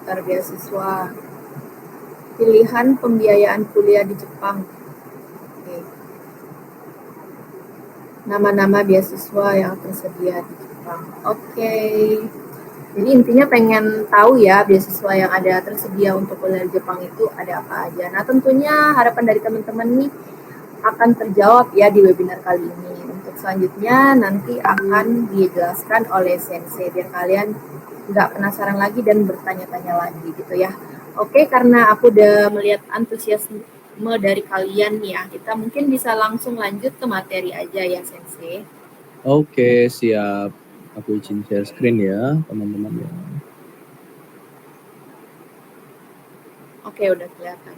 daftar beasiswa. Pilihan pembiayaan kuliah di Jepang. Oke. Nama-nama beasiswa yang tersedia di Jepang. Oke. Jadi intinya pengen tahu ya beasiswa yang ada tersedia untuk kuliah di Jepang itu ada apa aja. Nah tentunya harapan dari teman-teman nih akan terjawab ya di webinar kali ini. Untuk selanjutnya nanti akan dijelaskan oleh Sensei biar kalian nggak penasaran lagi dan bertanya-tanya lagi gitu ya. Oke, karena aku udah melihat antusiasme dari kalian nih ya, kita mungkin bisa langsung lanjut ke materi aja ya Sensei. Oke, siap. Aku izin share screen ya, teman-teman ya. Oke, udah kelihatan.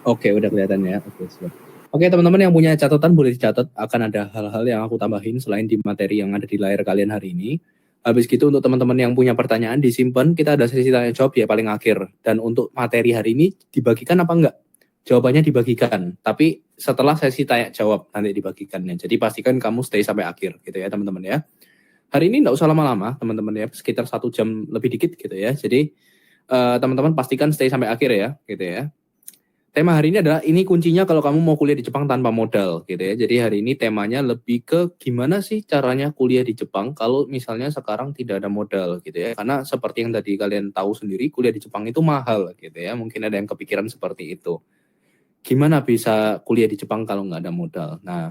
Oke, udah kelihatan ya. Oke, siap. Oke, teman-teman yang punya catatan boleh dicatat. Akan ada hal-hal yang aku tambahin selain di materi yang ada di layar kalian hari ini. Habis gitu untuk teman-teman yang punya pertanyaan disimpan, kita ada sesi tanya jawab ya paling akhir. Dan untuk materi hari ini dibagikan apa enggak? Jawabannya dibagikan, tapi setelah sesi tanya jawab nanti dibagikannya. Jadi pastikan kamu stay sampai akhir gitu ya teman-teman ya. Hari ini nggak usah lama-lama teman-teman ya, sekitar 1 jam lebih dikit gitu ya. Jadi teman-teman pastikan stay sampai akhir ya gitu ya. Tema hari ini adalah ini kuncinya kalau kamu mau kuliah di Jepang tanpa modal gitu ya. Jadi hari ini temanya lebih ke gimana sih caranya kuliah di Jepang kalau misalnya sekarang tidak ada modal gitu ya. Karena seperti yang tadi kalian tahu sendiri kuliah di Jepang itu mahal gitu ya. Mungkin ada yang kepikiran seperti itu. Gimana bisa kuliah di Jepang kalau nggak ada modal? Nah,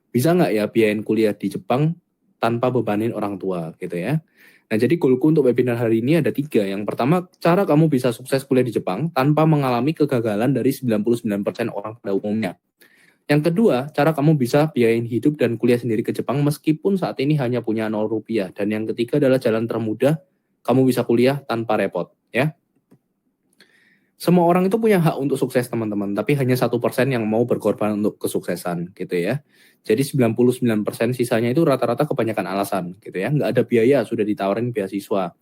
bisa nggak ya biayain kuliah di Jepang tanpa bebanin orang tua gitu ya. Nah, jadi goalku untuk webinar hari ini ada 3. Yang pertama, cara kamu bisa sukses kuliah di Jepang tanpa mengalami kegagalan dari 99% orang pada umumnya. Yang kedua, cara kamu bisa biayain hidup dan kuliah sendiri ke Jepang meskipun saat ini hanya punya 0 rupiah. Dan yang ketiga adalah jalan termudah kamu bisa kuliah tanpa repot ya. Semua orang itu punya hak untuk sukses teman-teman, tapi hanya 1% yang mau berkorban untuk kesuksesan gitu ya. Jadi 99% sisanya itu rata-rata kebanyakan alasan gitu ya. Nggak ada biaya, sudah ditawarin beasiswa.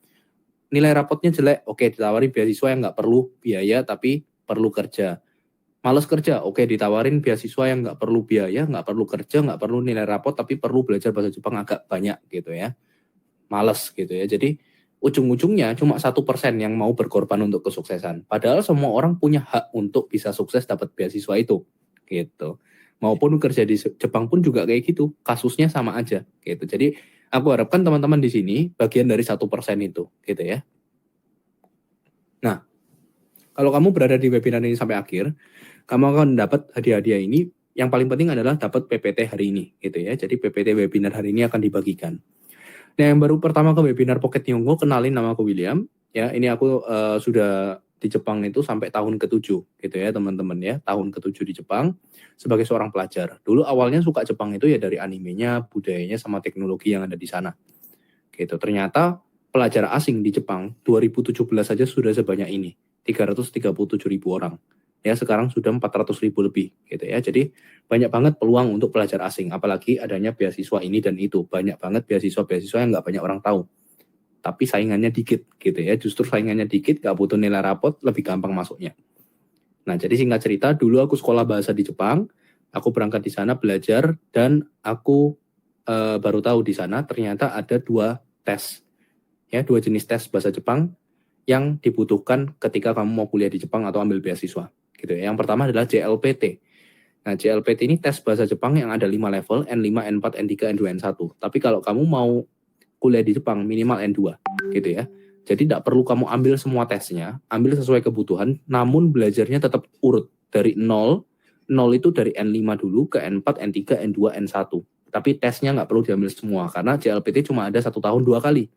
Nilai rapotnya jelek, oke ditawarin beasiswa yang nggak perlu biaya tapi perlu kerja. Males kerja, oke ditawarin beasiswa yang nggak perlu biaya, nggak perlu kerja, nggak perlu nilai rapot tapi perlu belajar bahasa Jepang agak banyak gitu ya. Males gitu ya. Jadi ujung-ujungnya cuma 1% yang mau berkorban untuk kesuksesan. Padahal semua orang punya hak untuk bisa sukses dapat beasiswa itu, gitu. Maupun kerja di Jepang pun juga kayak gitu, kasusnya sama aja, gitu. Jadi aku harapkan teman-teman di sini bagian dari 1% itu, gitu ya. Nah, kalau kamu berada di webinar ini sampai akhir, kamu akan dapat hadiah-hadiah ini. Yang paling penting adalah dapat PPT hari ini, gitu ya. Jadi PPT webinar hari ini akan dibagikan. Nah, yang baru pertama ke webinar Pocket Nyonggo, kenalin nama aku William. Ya, ini aku sudah di Jepang itu sampai tahun ke-7 gitu ya, teman-teman ya. Tahun ke-7 di Jepang sebagai seorang pelajar. Dulu awalnya suka Jepang itu ya dari animenya, budayanya sama teknologi yang ada di sana. Gitu. Ternyata pelajar asing di Jepang 2017 saja sudah sebanyak ini, 337.000 orang. Ya, sekarang sudah 400.000 lebih gitu ya. Jadi banyak banget peluang untuk pelajar asing, apalagi adanya beasiswa ini dan itu. Banyak banget beasiswa-beasiswa yang nggak banyak orang tahu. Tapi saingannya dikit gitu ya. Justru saingannya dikit, nggak butuh nilai rapot, lebih gampang masuknya. Nah, jadi singkat cerita, dulu aku sekolah bahasa di Jepang, aku berangkat di sana belajar, dan aku baru tahu di sana ternyata ada 2 tes. Ya, 2 jenis tes bahasa Jepang yang dibutuhkan ketika kamu mau kuliah di Jepang atau ambil beasiswa. Gitu ya. Yang pertama adalah JLPT. Nah, JLPT ini tes bahasa Jepang yang ada 5 level, N5, N4, N3, N2, N1. Tapi kalau kamu mau kuliah di Jepang minimal N2 gitu ya. Jadi tidak perlu kamu ambil semua tesnya, ambil sesuai kebutuhan, namun belajarnya tetap urut dari 0. 0 itu dari N5 dulu ke N4, N3, N2, N1. Tapi tesnya nggak perlu diambil semua, karena JLPT cuma ada 1 tahun 2 kali.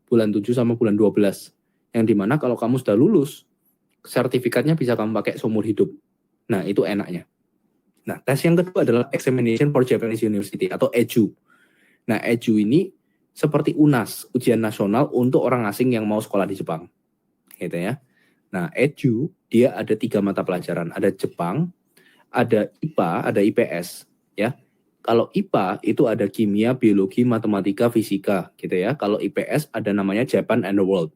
Bulan 7 sama bulan 12. Yang dimana kalau kamu sudah lulus, sertifikatnya bisa kamu pakai seumur hidup. Nah, itu enaknya. Nah, tes yang kedua adalah Examination for Japanese University atau EJU. Nah, EJU ini seperti UNAS, ujian nasional untuk orang asing yang mau sekolah di Jepang. Gitu ya. Nah, EJU dia ada 3 mata pelajaran. Ada Jepang, ada IPA, ada IPS. Ya. Kalau IPA itu ada kimia, biologi, matematika, fisika. Gitu ya. Kalau IPS ada namanya Japan and the World.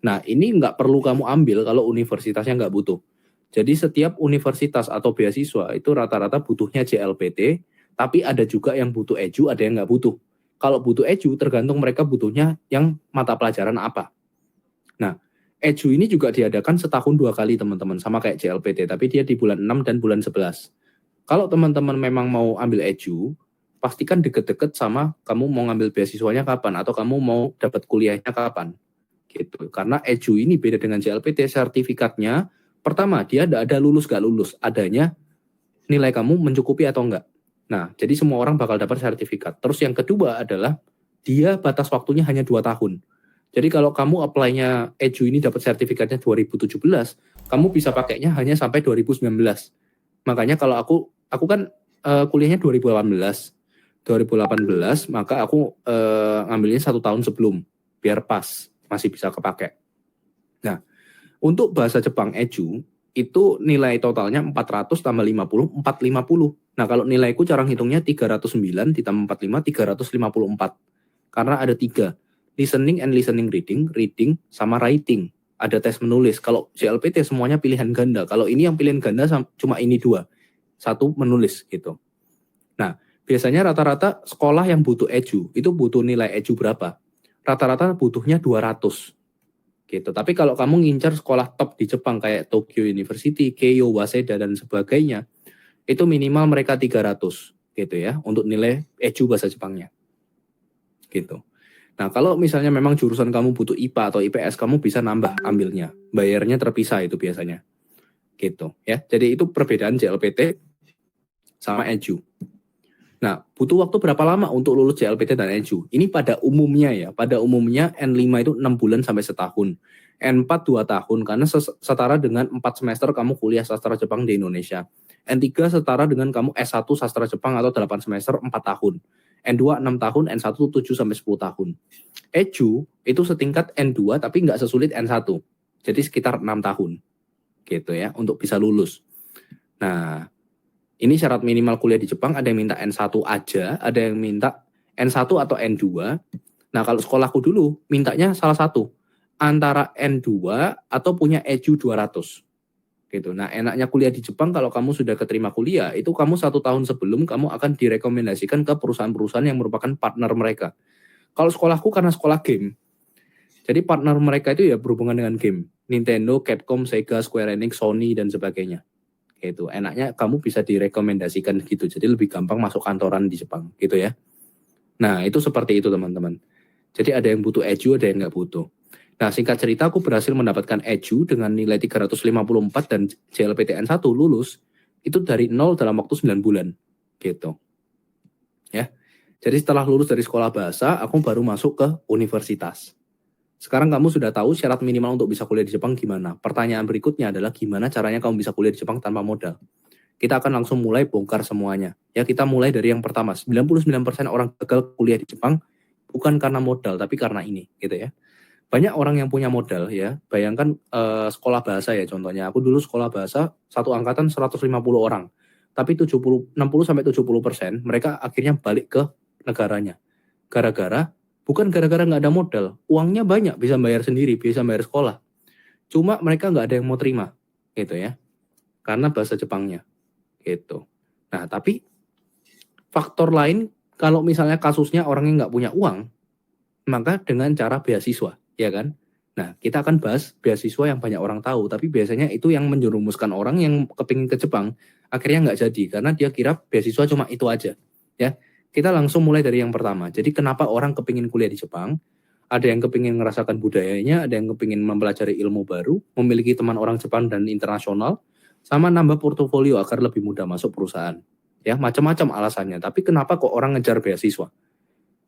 Nah, ini nggak perlu kamu ambil kalau universitasnya nggak butuh. Jadi setiap universitas atau beasiswa itu rata-rata butuhnya JLPT, tapi ada juga yang butuh EJU, ada yang nggak butuh. Kalau butuh EJU, tergantung mereka butuhnya yang mata pelajaran apa. Nah, EDU ini juga diadakan setahun 2 kali teman-teman, sama kayak JLPT, tapi dia di bulan 6 dan bulan 11. Kalau teman-teman memang mau ambil EDU, pastikan deket-deket sama kamu mau ngambil beasiswanya kapan atau kamu mau dapat kuliahnya kapan. Gitu. Karena EDU ini beda dengan JLPT, sertifikatnya pertama dia ada lulus gak lulus, adanya nilai kamu mencukupi atau enggak. Nah, jadi semua orang bakal dapat sertifikat. Terus yang kedua adalah dia batas waktunya hanya 2 tahun. Jadi kalau kamu apply-nya EDU ini dapat sertifikatnya 2017, kamu bisa pakainya hanya sampai 2019. Makanya kalau aku kan kuliahnya 2018, maka aku ngambilnya 1 tahun sebelum biar pas masih bisa kepake. Nah, untuk bahasa Jepang EDU itu nilai totalnya 400 tambah 50, 450. Nah, kalau nilaiku cara ngitungnya 309 ditambah 45, 354. Karena ada 3, listening and listening reading sama writing. Ada tes menulis. Kalau JLPT semuanya pilihan ganda. Kalau ini yang pilihan ganda cuma ini 2. 1 menulis gitu. Nah, biasanya rata-rata sekolah yang butuh EDU itu butuh nilai EDU berapa? Rata-rata butuhnya 200 gitu. Tapi kalau kamu ngincar sekolah top di Jepang kayak Tokyo University, Keio, Waseda dan sebagainya, itu minimal mereka 300 gitu ya untuk nilai EDU bahasa Jepangnya. Gitu. Nah, kalau misalnya memang jurusan kamu butuh IPA atau IPS, kamu bisa nambah ambilnya. Bayarnya terpisah itu biasanya. Gitu ya. Jadi itu perbedaan JLPT sama EDU. Nah, butuh waktu berapa lama untuk lulus JLPT dan EDU? Ini pada umumnya ya. Pada umumnya N5 itu 6 bulan sampai setahun. N4 2 tahun karena setara dengan 4 semester kamu kuliah sastra Jepang di Indonesia. N3 setara dengan kamu S1 sastra Jepang atau 8 semester 4 tahun. N2 6 tahun, N1 7 sampai 10 tahun. EDU itu setingkat N2 tapi nggak sesulit N1. Jadi sekitar 6 tahun. Gitu ya, untuk bisa lulus. Nah, ini syarat minimal kuliah di Jepang, ada yang minta N1 aja, ada yang minta N1 atau N2. Nah, kalau sekolahku dulu, mintanya salah satu. Antara N2 atau punya EDU 200. Gitu. Nah, enaknya kuliah di Jepang, kalau kamu sudah keterima kuliah, itu kamu 1 tahun sebelum kamu akan direkomendasikan ke perusahaan-perusahaan yang merupakan partner mereka. Kalau sekolahku karena sekolah game, jadi partner mereka itu ya berhubungan dengan game. Nintendo, Capcom, Sega, Square Enix, Sony, dan sebagainya. Gitu. Enaknya kamu bisa direkomendasikan gitu. Jadi lebih gampang masuk kantoran di Jepang gitu ya. Nah, itu seperti itu teman-teman. Jadi ada yang butuh EDU, ada yang nggak butuh. Nah, singkat cerita aku berhasil mendapatkan EDU dengan nilai 354 dan JLPTN 1 lulus itu dari 0 dalam waktu 9 bulan. Gitu. Ya. Jadi setelah lulus dari sekolah bahasa, aku baru masuk ke universitas. Sekarang kamu sudah tahu syarat minimal untuk bisa kuliah di Jepang gimana. Pertanyaan berikutnya adalah gimana caranya kamu bisa kuliah di Jepang tanpa modal. Kita akan langsung mulai bongkar semuanya. Ya, kita mulai dari yang pertama. 99% orang gagal kuliah di Jepang bukan karena modal, tapi karena ini, gitu ya. Banyak orang yang punya modal ya. Bayangkan sekolah bahasa ya contohnya. Aku dulu sekolah bahasa satu angkatan 150 orang. Tapi 60-70% mereka akhirnya balik ke negaranya. Bukan gara-gara nggak ada modal, uangnya banyak, bisa bayar sendiri, bisa bayar sekolah. Cuma mereka nggak ada yang mau terima, gitu ya, karena bahasa Jepangnya, gitu. Nah, tapi faktor lain, kalau misalnya kasusnya orangnya nggak punya uang, maka dengan cara beasiswa, ya kan? Nah, kita akan bahas beasiswa yang banyak orang tahu, tapi biasanya itu yang menjerumuskan orang yang kepingin ke Jepang, akhirnya nggak jadi, karena dia kira beasiswa cuma itu aja, ya. Kita langsung mulai dari yang pertama. Jadi kenapa orang kepingin kuliah di Jepang? Ada yang kepingin ngerasakan budayanya, ada yang kepingin mempelajari ilmu baru, memiliki teman orang Jepang dan internasional, sama nambah portofolio agar lebih mudah masuk perusahaan. Ya, macam-macam alasannya. Tapi kenapa kok orang ngejar beasiswa?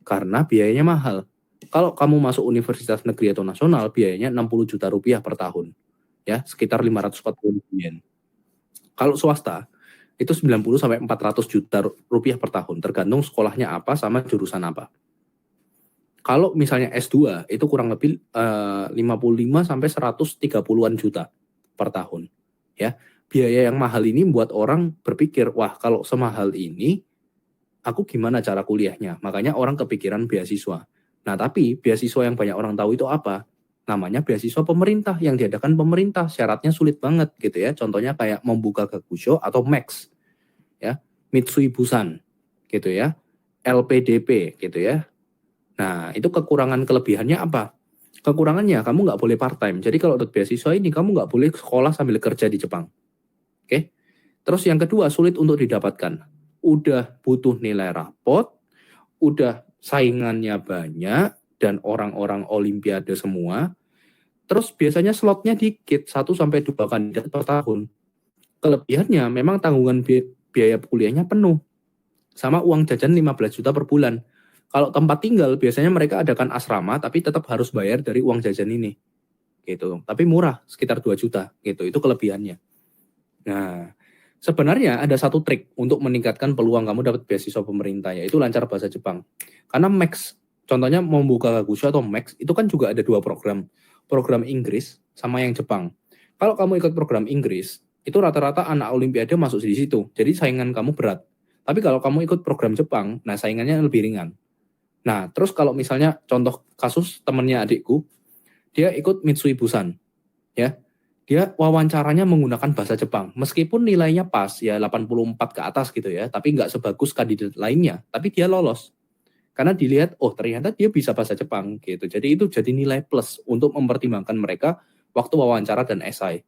Karena biayanya mahal. Kalau kamu masuk universitas negeri atau nasional, biayanya 60 juta rupiah per tahun. Ya, sekitar 540 yen. Kalau swasta, itu 90 sampai 400 juta rupiah per tahun, tergantung sekolahnya apa sama jurusan apa. Kalau misalnya S2 itu kurang lebih 55 sampai 130-an juta per tahun. Ya, biaya yang mahal ini membuat orang berpikir, wah kalau semahal ini aku gimana cara kuliahnya? Makanya orang kepikiran beasiswa. Nah, tapi beasiswa yang banyak orang tahu itu apa? Namanya beasiswa pemerintah yang diadakan pemerintah. Syaratnya sulit banget gitu ya. Contohnya kayak membuka Gakusho atau Max. Ya, Mitsui Busan gitu ya, LPDP gitu ya. Nah, itu kekurangan kelebihannya apa? Kekurangannya, kamu nggak boleh part-time. Jadi kalau dapat beasiswa ini, kamu nggak boleh sekolah sambil kerja di Jepang. Oke? Terus yang kedua, sulit untuk didapatkan. Udah butuh nilai rapot, udah saingannya banyak, dan orang-orang olimpiade semua. Terus biasanya slotnya dikit, 1-2 kandidat per tahun. Kelebihannya, memang tanggungan biaya kuliahnya penuh. Sama uang jajan 15 juta per bulan. Kalau tempat tinggal, biasanya mereka adakan asrama, tapi tetap harus bayar dari uang jajan ini. Gitu. Tapi murah, sekitar 2 juta. Gitu. Itu kelebihannya. Nah, sebenarnya ada satu trik untuk meningkatkan peluang kamu dapat beasiswa pemerintah, yaitu lancar bahasa Jepang. Karena Max, contohnya membuka Kagusha atau Max, itu kan juga ada 2 program. Program Inggris sama yang Jepang. Kalau kamu ikut program Inggris, itu rata-rata anak olimpiade masuk di situ. Jadi saingan kamu berat. Tapi kalau kamu ikut program Jepang, nah saingannya lebih ringan. Nah, terus kalau misalnya contoh kasus temannya adikku, dia ikut Mitsui Busan, ya. Dia wawancaranya menggunakan bahasa Jepang. Meskipun nilainya pas, ya 84 ke atas gitu ya, tapi nggak sebagus kandidat lainnya, tapi dia lolos. Karena dilihat, oh ternyata dia bisa bahasa Jepang gitu. Jadi itu jadi nilai plus untuk mempertimbangkan mereka waktu wawancara dan esai.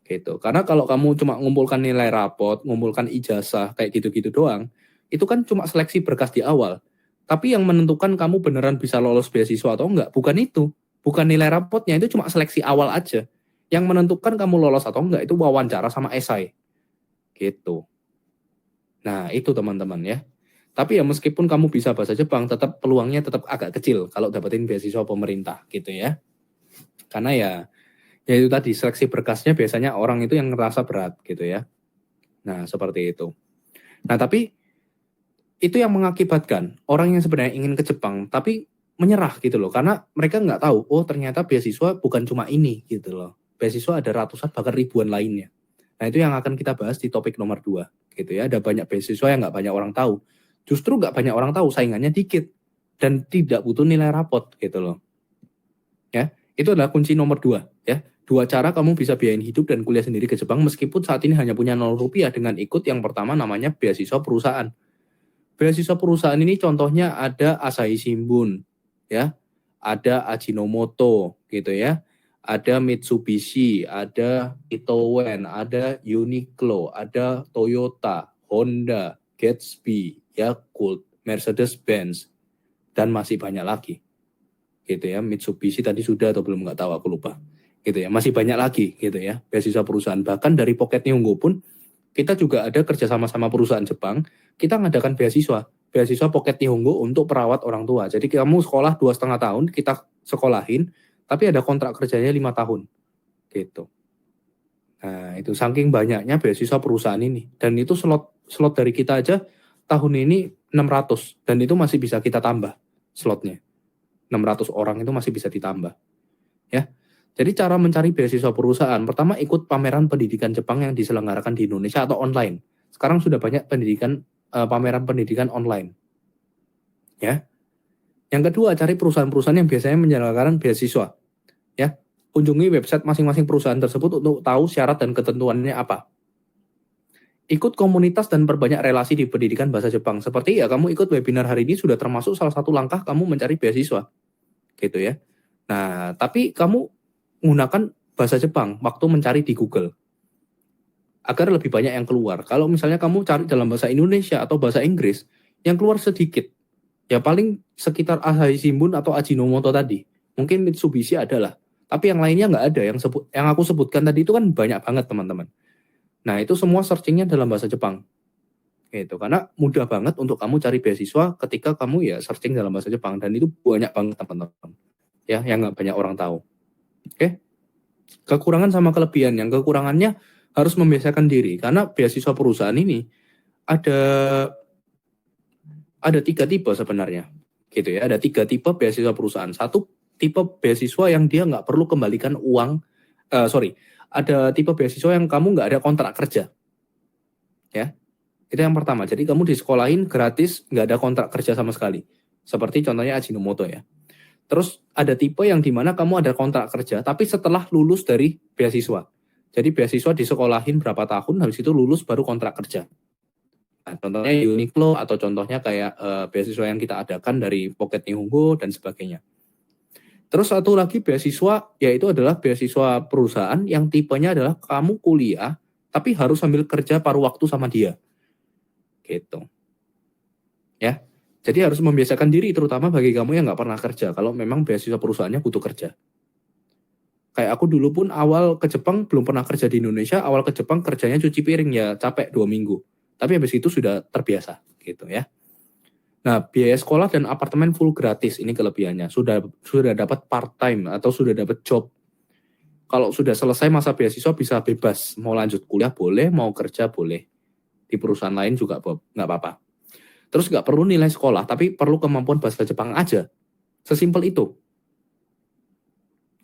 Gitu. Karena kalau kamu cuma ngumpulkan nilai rapot, ngumpulkan ijazah kayak gitu-gitu doang, itu kan cuma seleksi berkas di awal. Tapi yang menentukan kamu beneran bisa lolos beasiswa atau enggak, bukan itu. Bukan nilai rapotnya, itu cuma seleksi awal aja. Yang menentukan kamu lolos atau enggak itu wawancara sama esai. Gitu. Nah, itu teman-teman ya. Tapi ya meskipun kamu bisa bahasa Jepang, tetap peluangnya tetap agak kecil kalau dapetin beasiswa pemerintah gitu ya. Karena ya itu tadi seleksi berkasnya biasanya orang itu yang ngerasa berat gitu ya. Nah, seperti itu. Nah, tapi itu yang mengakibatkan orang yang sebenarnya ingin ke Jepang tapi menyerah gitu loh. Karena mereka nggak tahu, oh ternyata beasiswa bukan cuma ini gitu loh. Beasiswa ada ratusan bahkan ribuan lainnya. Nah, itu yang akan kita bahas di topik nomor 2 gitu ya. Ada banyak beasiswa yang nggak banyak orang tahu. Justru nggak banyak orang tahu, saingannya dikit. Dan tidak butuh nilai rapot gitu loh. Ya, itu adalah kunci nomor 2 ya. 2 cara kamu bisa biayain hidup dan kuliah sendiri ke Jepang meskipun saat ini hanya punya 0 rupiah dengan ikut yang pertama namanya beasiswa perusahaan. Beasiswa perusahaan ini contohnya ada Asahi Shimbun, ya, ada Ajinomoto, gitu ya, ada Mitsubishi, ada Itowen, ada Uniqlo, ada Toyota, Honda, Gatsby, Yakult, Mercedes-Benz, dan masih banyak lagi, gitu ya. Mitsubishi tadi sudah atau belum nggak tahu, aku lupa, gitu ya. Masih banyak lagi, gitu ya, beasiswa perusahaan. Bahkan dari Pocket Nihongo pun kita juga ada kerjasama sama perusahaan Jepang, kita ngadakan beasiswa Pocket Nihongo untuk perawat orang tua. Jadi kamu sekolah 2,5 tahun, kita sekolahin, tapi ada kontrak kerjanya 5 tahun, gitu. Nah, itu saking banyaknya beasiswa perusahaan ini. Dan itu slot dari kita aja tahun ini 600, dan itu masih bisa kita tambah slotnya. 600 orang itu masih bisa ditambah. Ya. Jadi cara mencari beasiswa perusahaan, pertama ikut pameran pendidikan Jepang yang diselenggarakan di Indonesia atau online. Sekarang sudah banyak pameran pendidikan online. Ya. Yang kedua, cari perusahaan-perusahaan yang biasanya menyelenggarakan beasiswa. Ya. Kunjungi website masing-masing perusahaan tersebut untuk tahu syarat dan ketentuannya apa. Ikut komunitas dan perbanyak relasi di pendidikan bahasa Jepang. Seperti ya kamu ikut webinar hari ini sudah termasuk salah satu langkah kamu mencari beasiswa. Gitu ya. Nah, tapi kamu menggunakan bahasa Jepang waktu mencari di Google agar lebih banyak yang keluar. Kalau misalnya kamu cari dalam bahasa Indonesia atau bahasa Inggris, yang keluar sedikit. Ya paling sekitar Asahi Shimbun atau Ajinomoto tadi. Mungkin Mitsubishi adalah. Tapi yang lainnya nggak ada. Yang aku sebutkan tadi itu kan banyak banget teman-teman. Nah itu semua searchingnya dalam bahasa Jepang. Gitu. Karena mudah banget untuk kamu cari beasiswa ketika kamu ya searching dalam bahasa Jepang. Dan itu banyak banget teman-teman. Ya, yang nggak banyak orang tahu. Oke, kekurangan sama kelebihan. Yang kekurangannya harus membiasakan diri karena beasiswa perusahaan ini ada 3 tipe sebenarnya, gitu ya. Ada 3 tipe beasiswa perusahaan. Satu tipe beasiswa yang dia nggak perlu kembalikan uang. Ada tipe beasiswa yang kamu nggak ada kontrak kerja, ya. Itu yang pertama. Jadi kamu disekolahin gratis, nggak ada kontrak kerja sama sekali. Seperti contohnya Ajinomoto ya. Terus ada tipe yang dimana kamu ada kontrak kerja, tapi setelah lulus dari beasiswa. Jadi beasiswa disekolahin berapa tahun, habis itu lulus baru kontrak kerja. Nah, contohnya Uniqlo atau contohnya kayak beasiswa yang kita adakan dari Pocket Nihongo dan sebagainya. Terus satu lagi beasiswa, yaitu adalah beasiswa perusahaan yang tipenya adalah kamu kuliah, tapi harus sambil kerja paruh waktu sama dia. Gitu. Ya. Jadi harus membiasakan diri, terutama bagi kamu yang nggak pernah kerja, kalau memang beasiswa perusahaannya butuh kerja. Kayak aku dulu pun awal ke Jepang belum pernah kerja di Indonesia, awal ke Jepang kerjanya cuci piring, ya capek 2 minggu. Tapi habis itu sudah terbiasa, gitu ya. Nah, biaya sekolah dan apartemen full gratis, ini kelebihannya. Sudah dapat part time atau sudah dapat job. Kalau sudah selesai masa beasiswa bisa bebas, mau lanjut kuliah boleh, mau kerja boleh. Di perusahaan lain juga nggak apa-apa. Terus nggak perlu nilai sekolah, tapi perlu kemampuan bahasa Jepang aja. Sesimpel itu.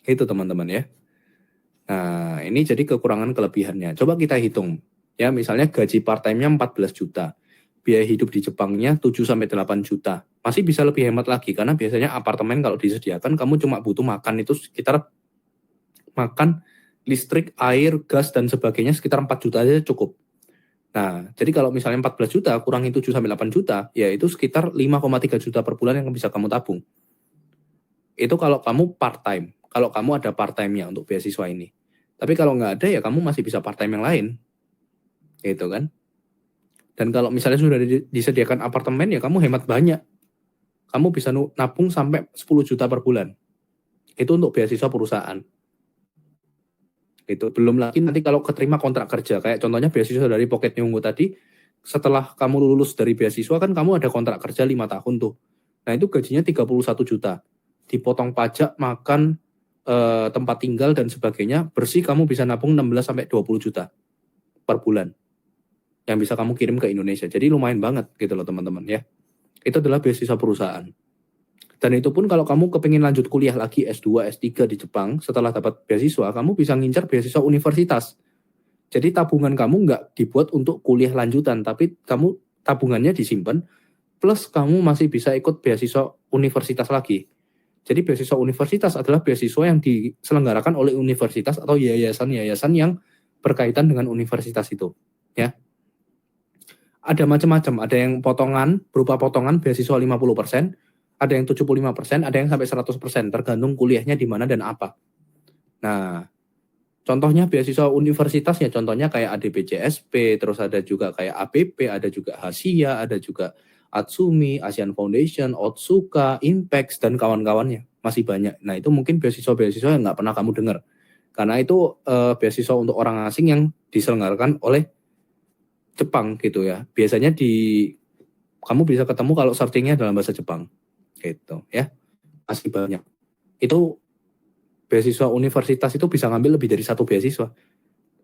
Itu teman-teman ya. Nah, ini jadi kekurangan kelebihannya. Coba kita hitung. Ya, misalnya gaji part time-nya 14 juta. Biaya hidup di Jepangnya 7-8 juta. Masih bisa lebih hemat lagi, karena biasanya apartemen kalau disediakan, kamu cuma butuh makan itu sekitar makan, listrik, air, gas, dan sebagainya sekitar 4 juta aja cukup. Nah, jadi kalau misalnya 14 juta, kurangi 7-8 juta, ya itu sekitar 5,3 juta per bulan yang bisa kamu tabung. Itu kalau kamu part-time. Kalau kamu ada part-time-nya untuk beasiswa ini. Tapi kalau nggak ada, ya kamu masih bisa part-time yang lain. Gitu kan. Dan kalau misalnya sudah disediakan apartemen, ya kamu hemat banyak. Kamu bisa nabung sampai 10 juta per bulan. Itu untuk beasiswa perusahaan. Itu belum lagi nanti kalau keterima kontrak kerja, kayak contohnya beasiswa dari Pocket Nyunggu tadi, setelah kamu lulus dari beasiswa kan kamu ada kontrak kerja 5 tahun tuh. Nah, itu gajinya 31 juta. Dipotong pajak, makan, tempat tinggal dan sebagainya, bersih kamu bisa nabung 16-20 juta per bulan yang bisa kamu kirim ke Indonesia. Jadi lumayan banget gitu loh teman-teman ya. Itu adalah beasiswa perusahaan. Dan itu pun kalau kamu kepingin lanjut kuliah lagi S2, S3 di Jepang, setelah dapat beasiswa, kamu bisa ngincar beasiswa universitas. Jadi tabungan kamu nggak dibuat untuk kuliah lanjutan, tapi kamu tabungannya disimpan, plus kamu masih bisa ikut beasiswa universitas lagi. Jadi beasiswa universitas adalah beasiswa yang diselenggarakan oleh universitas atau yayasan-yayasan yang berkaitan dengan universitas itu. Ya. Ada macam-macam, ada yang potongan, berupa potongan beasiswa 50%, ada yang 75%, ada yang sampai 100%, tergantung kuliahnya di mana dan apa. Nah, contohnya beasiswa universitas ya, contohnya kayak ADBJSP, terus ada juga kayak APP, ada juga Hasia, ada juga Atsumi, Asian Foundation, Otsuka, Impex, dan kawan-kawannya. Masih banyak. Nah, itu mungkin beasiswa-beasiswa yang nggak pernah kamu dengar. Karena itu beasiswa untuk orang asing yang diselenggarakan oleh Jepang gitu ya. Biasanya kamu bisa ketemu kalau searchingnya dalam bahasa Jepang. Gitu ya. Masih banyak. Itu beasiswa universitas itu bisa ngambil lebih dari satu beasiswa.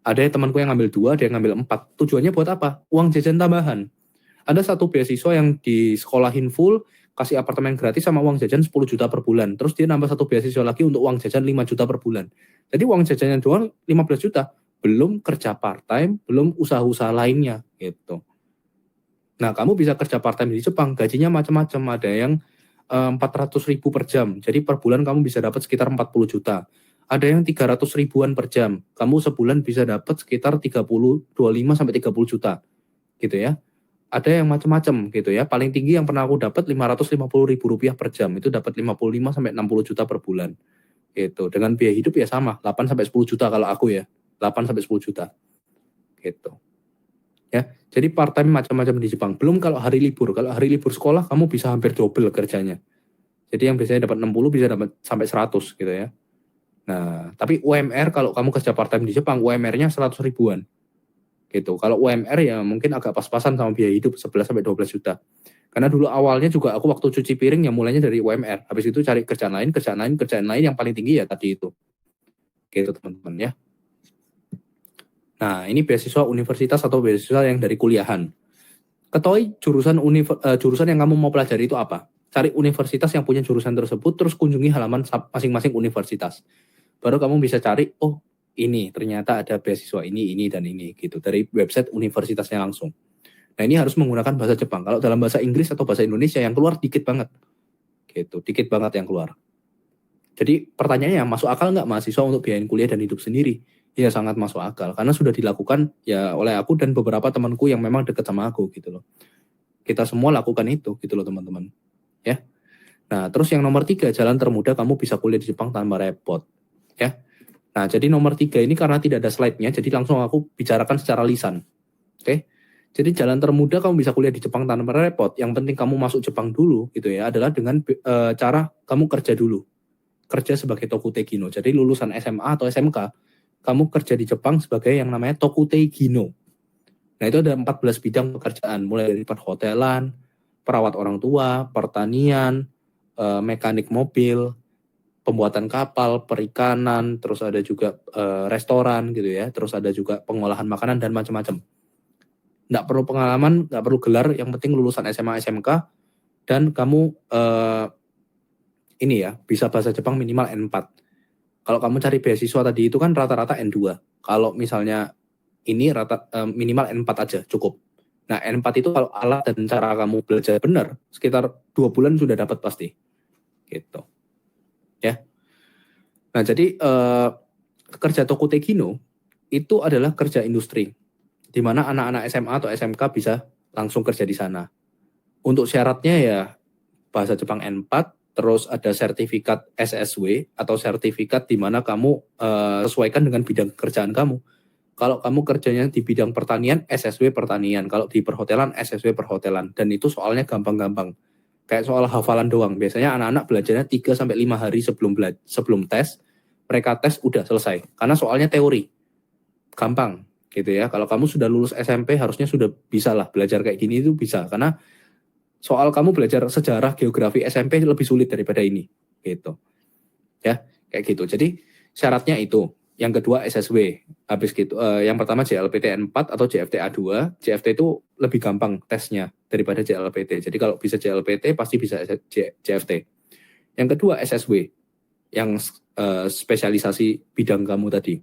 Ada temanku yang ngambil 2, ada yang ngambil 4. Tujuannya buat apa? Uang jajan tambahan. Ada satu beasiswa yang disekolahin full, kasih apartemen gratis sama uang jajan 10 juta per bulan. Terus dia nambah satu beasiswa lagi untuk uang jajan 5 juta per bulan. Jadi uang jajannya doang 15 juta. Belum kerja part-time, belum usaha-usaha lainnya gitu. Nah, kamu bisa kerja part-time di Jepang, gajinya macam-macam. Ada yang 400 ribu per jam. Jadi per bulan kamu bisa dapat sekitar 40 juta. Ada yang 300 ribuan per jam. Kamu sebulan bisa dapat sekitar 25-30 juta. Gitu ya. Ada yang macam-macam gitu ya. Paling tinggi yang pernah aku dapat 550 ribu rupiah per jam. Itu dapat 55-60 juta per bulan. Gitu. Dengan biaya hidup ya sama, 8-10 juta kalau aku ya. 8-10 juta. Gitu. Ya, jadi part-time macam-macam di Jepang. Belum kalau hari libur. Kalau hari libur sekolah kamu bisa hampir double kerjanya. Jadi yang biasanya dapat 60 bisa dapat sampai 100 gitu ya. Nah, tapi UMR kalau kamu kerja part-time di Jepang, UMR-nya 100 ribuan. Gitu. Kalau UMR ya mungkin agak pas-pasan sama biaya hidup 11-12 juta. Karena dulu awalnya juga aku waktu cuci piring ya mulainya dari UMR. Habis itu cari kerjaan lain yang paling tinggi ya tadi itu. Gitu teman-teman ya. Nah, ini beasiswa universitas atau beasiswa yang dari kuliahan. Ketahui jurusan yang kamu mau pelajari itu apa? Cari universitas yang punya jurusan tersebut, terus kunjungi halaman masing-masing universitas. Baru kamu bisa cari, oh ini ternyata ada beasiswa ini, dan ini gitu. Dari website universitasnya langsung. Nah, ini harus menggunakan bahasa Jepang. Kalau dalam bahasa Inggris atau bahasa Indonesia yang keluar dikit banget. Gitu, dikit banget yang keluar. Jadi pertanyaannya, masuk akal nggak mahasiswa untuk biayain kuliah dan hidup sendiri? Ya sangat masuk akal, karena sudah dilakukan ya oleh aku dan beberapa temanku yang memang dekat sama aku gitu loh. Kita semua lakukan itu gitu loh teman-teman. Ya. Nah, terus yang nomor 3, jalan termudah kamu bisa kuliah di Jepang tanpa repot. Ya. Nah, jadi nomor 3 ini karena tidak ada slide-nya, jadi langsung aku bicarakan secara lisan. Oke. Jadi jalan termudah kamu bisa kuliah di Jepang tanpa repot. Yang penting kamu masuk Jepang dulu gitu ya, adalah dengan cara kamu kerja dulu. Kerja sebagai Tokutei Gino. Jadi lulusan SMA atau SMK, kamu kerja di Jepang sebagai yang namanya Tokutei Gino. Nah, itu ada 14 bidang pekerjaan, mulai dari perhotelan, perawat orang tua, pertanian, mekanik mobil, pembuatan kapal, perikanan, terus ada juga restoran gitu ya, terus ada juga pengolahan makanan dan macam-macam. Nggak perlu pengalaman, nggak perlu gelar, yang penting lulusan SMA SMK dan kamu ini ya bisa bahasa Jepang minimal N4. Kalau kamu cari beasiswa tadi itu kan rata-rata N2. Kalau misalnya ini minimal N4 aja cukup. Nah, N4 itu kalau alat dan cara kamu belajar benar, sekitar 2 bulan sudah dapat pasti. Gitu. Ya. Nah, jadi kerja Tokutei Gino itu adalah kerja industri, di mana anak-anak SMA atau SMK bisa langsung kerja di sana. Untuk syaratnya ya bahasa Jepang N4, terus ada sertifikat SSW atau sertifikat di mana kamu sesuaikan dengan bidang kerjaan kamu. Kalau kamu kerjanya di bidang pertanian, SSW pertanian. Kalau di perhotelan, SSW perhotelan. Dan itu soalnya gampang-gampang. Kayak soal hafalan doang. Biasanya anak-anak belajarnya 3-5 hari sebelum tes. Mereka tes udah selesai. Karena soalnya teori. Gampang gitu ya. Kalau kamu sudah lulus SMP harusnya sudah bisa lah belajar kayak gini itu bisa. Karena soal kamu belajar sejarah, geografi SMP lebih sulit daripada ini. Gitu. Ya, kayak gitu. Jadi syaratnya itu. Yang kedua SSW. Habis gitu, yang pertama JLPT N4 atau JFT A2. JFT itu lebih gampang tesnya daripada JLPT. Jadi kalau bisa JLPT pasti bisa JFT. Yang kedua SSW, yang spesialisasi bidang kamu tadi.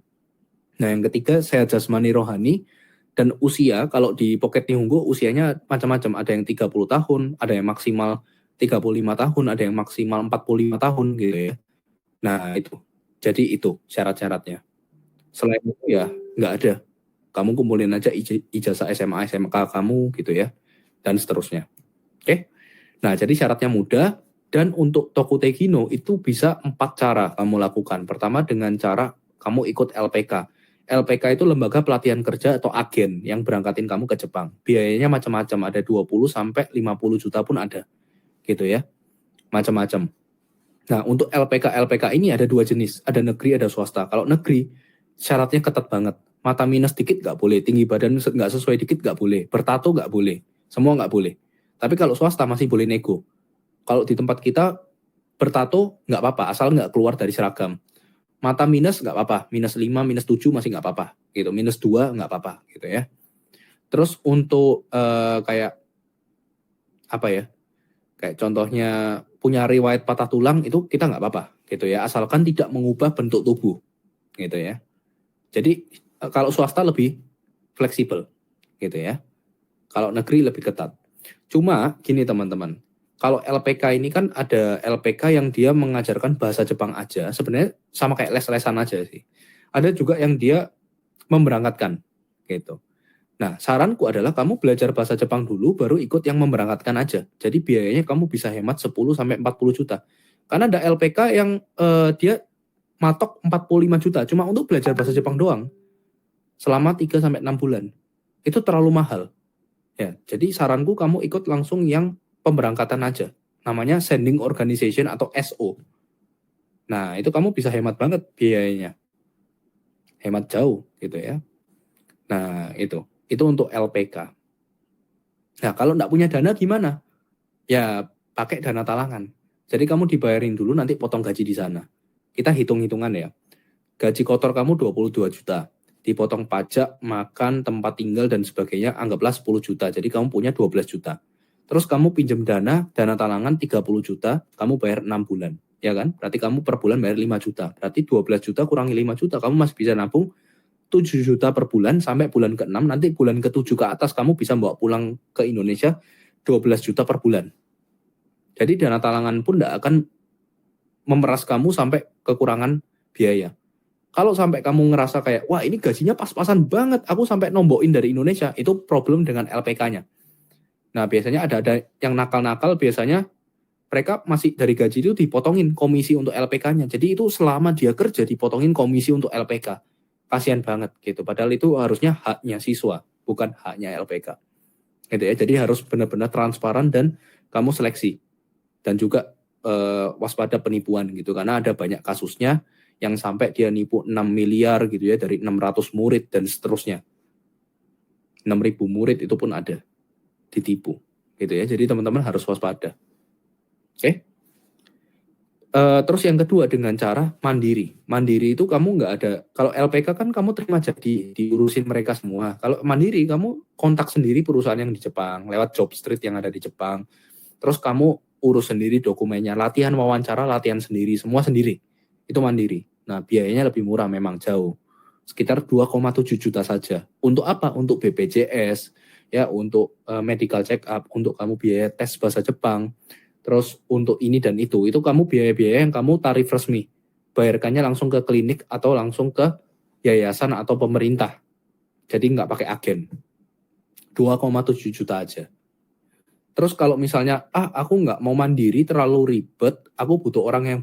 Nah, yang ketiga sehat jasmani rohani dan usia. Kalau di Pocket Nihongo usianya macam-macam. Ada yang 30 tahun, ada yang maksimal 35 tahun, ada yang maksimal 45 tahun gitu ya. Nah, itu. Jadi itu syarat-syaratnya. Selain itu ya nggak ada. Kamu kumpulin aja ijazah SMA, SMK kamu gitu ya. Dan seterusnya. Oke. Nah, jadi syaratnya mudah. Dan untuk Tokutei Gino itu bisa 4 cara kamu lakukan. Pertama dengan cara kamu ikut LPK. LPK itu lembaga pelatihan kerja atau agen yang berangkatin kamu ke Jepang. Biayanya macam-macam. Ada 20-50 juta pun ada. Gitu ya. Macam-macam. Nah, untuk LPK ini ada 2 jenis, ada negeri, ada swasta. Kalau negeri, syaratnya ketat banget. Mata minus dikit nggak boleh, tinggi badan nggak sesuai dikit nggak boleh, bertato nggak boleh, semua nggak boleh. Tapi kalau swasta masih boleh nego. Kalau di tempat kita, bertato nggak apa-apa, asal nggak keluar dari seragam. Mata minus nggak apa-apa, minus 5, minus 7 masih nggak apa-apa. Gitu. Minus 2 nggak apa-apa, gitu ya. Terus untuk kayak, apa ya, kayak contohnya punya riwayat patah tulang itu kita nggak apa-apa gitu ya, asalkan tidak mengubah bentuk tubuh gitu ya. Jadi kalau swasta lebih fleksibel gitu ya. Kalau negeri lebih ketat. Cuma gini teman-teman, kalau LPK ini kan ada LPK yang dia mengajarkan bahasa Jepang aja, sebenarnya sama kayak les-lesan aja sih. Ada juga yang dia memberangkatkan gitu. Nah, saranku adalah kamu belajar bahasa Jepang dulu, baru ikut yang memberangkatkan aja. Jadi biayanya kamu bisa hemat 10-40 juta. Karena ada LPK yang dia matok 45 juta, cuma untuk belajar bahasa Jepang doang. Selama 3-6 bulan. Itu terlalu mahal. Ya, jadi saranku kamu ikut langsung yang pemberangkatan aja. Namanya Sending Organization atau SO. Nah, itu kamu bisa hemat banget biayanya. Hemat jauh gitu ya. Nah, itu untuk LPK. Nah, kalau nggak punya dana gimana? Ya, pakai dana talangan. Jadi kamu dibayarin dulu, nanti potong gaji di sana. Kita hitung-hitungan ya. Gaji kotor kamu 22 juta. Dipotong pajak, makan, tempat tinggal, dan sebagainya, anggaplah 10 juta. Jadi kamu punya 12 juta. Terus kamu pinjam dana talangan 30 juta, kamu bayar 6 bulan. Ya kan? Berarti kamu per bulan bayar 5 juta. Berarti 12 juta kurangi 5 juta, kamu masih bisa nabung 7 juta per bulan sampai bulan ke-6, nanti bulan ke-7 ke atas kamu bisa bawa pulang ke Indonesia 12 juta per bulan. Jadi dana talangan pun tidak akan memeras kamu sampai kekurangan biaya. Kalau sampai kamu ngerasa kayak, wah ini gajinya pas-pasan banget, aku sampai nombokin dari Indonesia, itu problem dengan LPK-nya. Nah biasanya ada yang nakal-nakal biasanya mereka masih dari gaji itu dipotongin komisi untuk LPK-nya. Jadi itu selama dia kerja dipotongin komisi untuk LPK. Kasihan banget gitu. Padahal itu harusnya haknya siswa, bukan haknya LPK. Gitu ya. Jadi harus benar-benar transparan dan kamu seleksi. Dan juga waspada penipuan gitu. Karena ada banyak kasusnya yang sampai dia nipu 6 miliar gitu ya dari 600 murid dan seterusnya. 6.000 murid itu pun ada ditipu gitu ya. Jadi teman-teman harus waspada. Oke. Terus yang kedua dengan cara mandiri. Mandiri itu kamu nggak ada. Kalau LPK kan kamu terima jadi diurusin mereka semua. Kalau mandiri kamu kontak sendiri perusahaan yang di Jepang lewat job street yang ada di Jepang. Terus kamu urus sendiri dokumennya, latihan wawancara, latihan sendiri, semua sendiri. Itu mandiri. Nah biayanya lebih murah memang jauh. Sekitar 2,7 juta saja. Untuk apa? Untuk BPJS, ya, untuk medical check up, untuk kamu biaya tes bahasa Jepang, terus untuk ini dan itu kamu biaya-biaya yang kamu tarif resmi. Bayarkannya langsung ke klinik atau langsung ke yayasan atau pemerintah. Jadi nggak pakai agen. 2,7 juta aja. Terus kalau misalnya, aku nggak mau mandiri terlalu ribet, aku butuh orang yang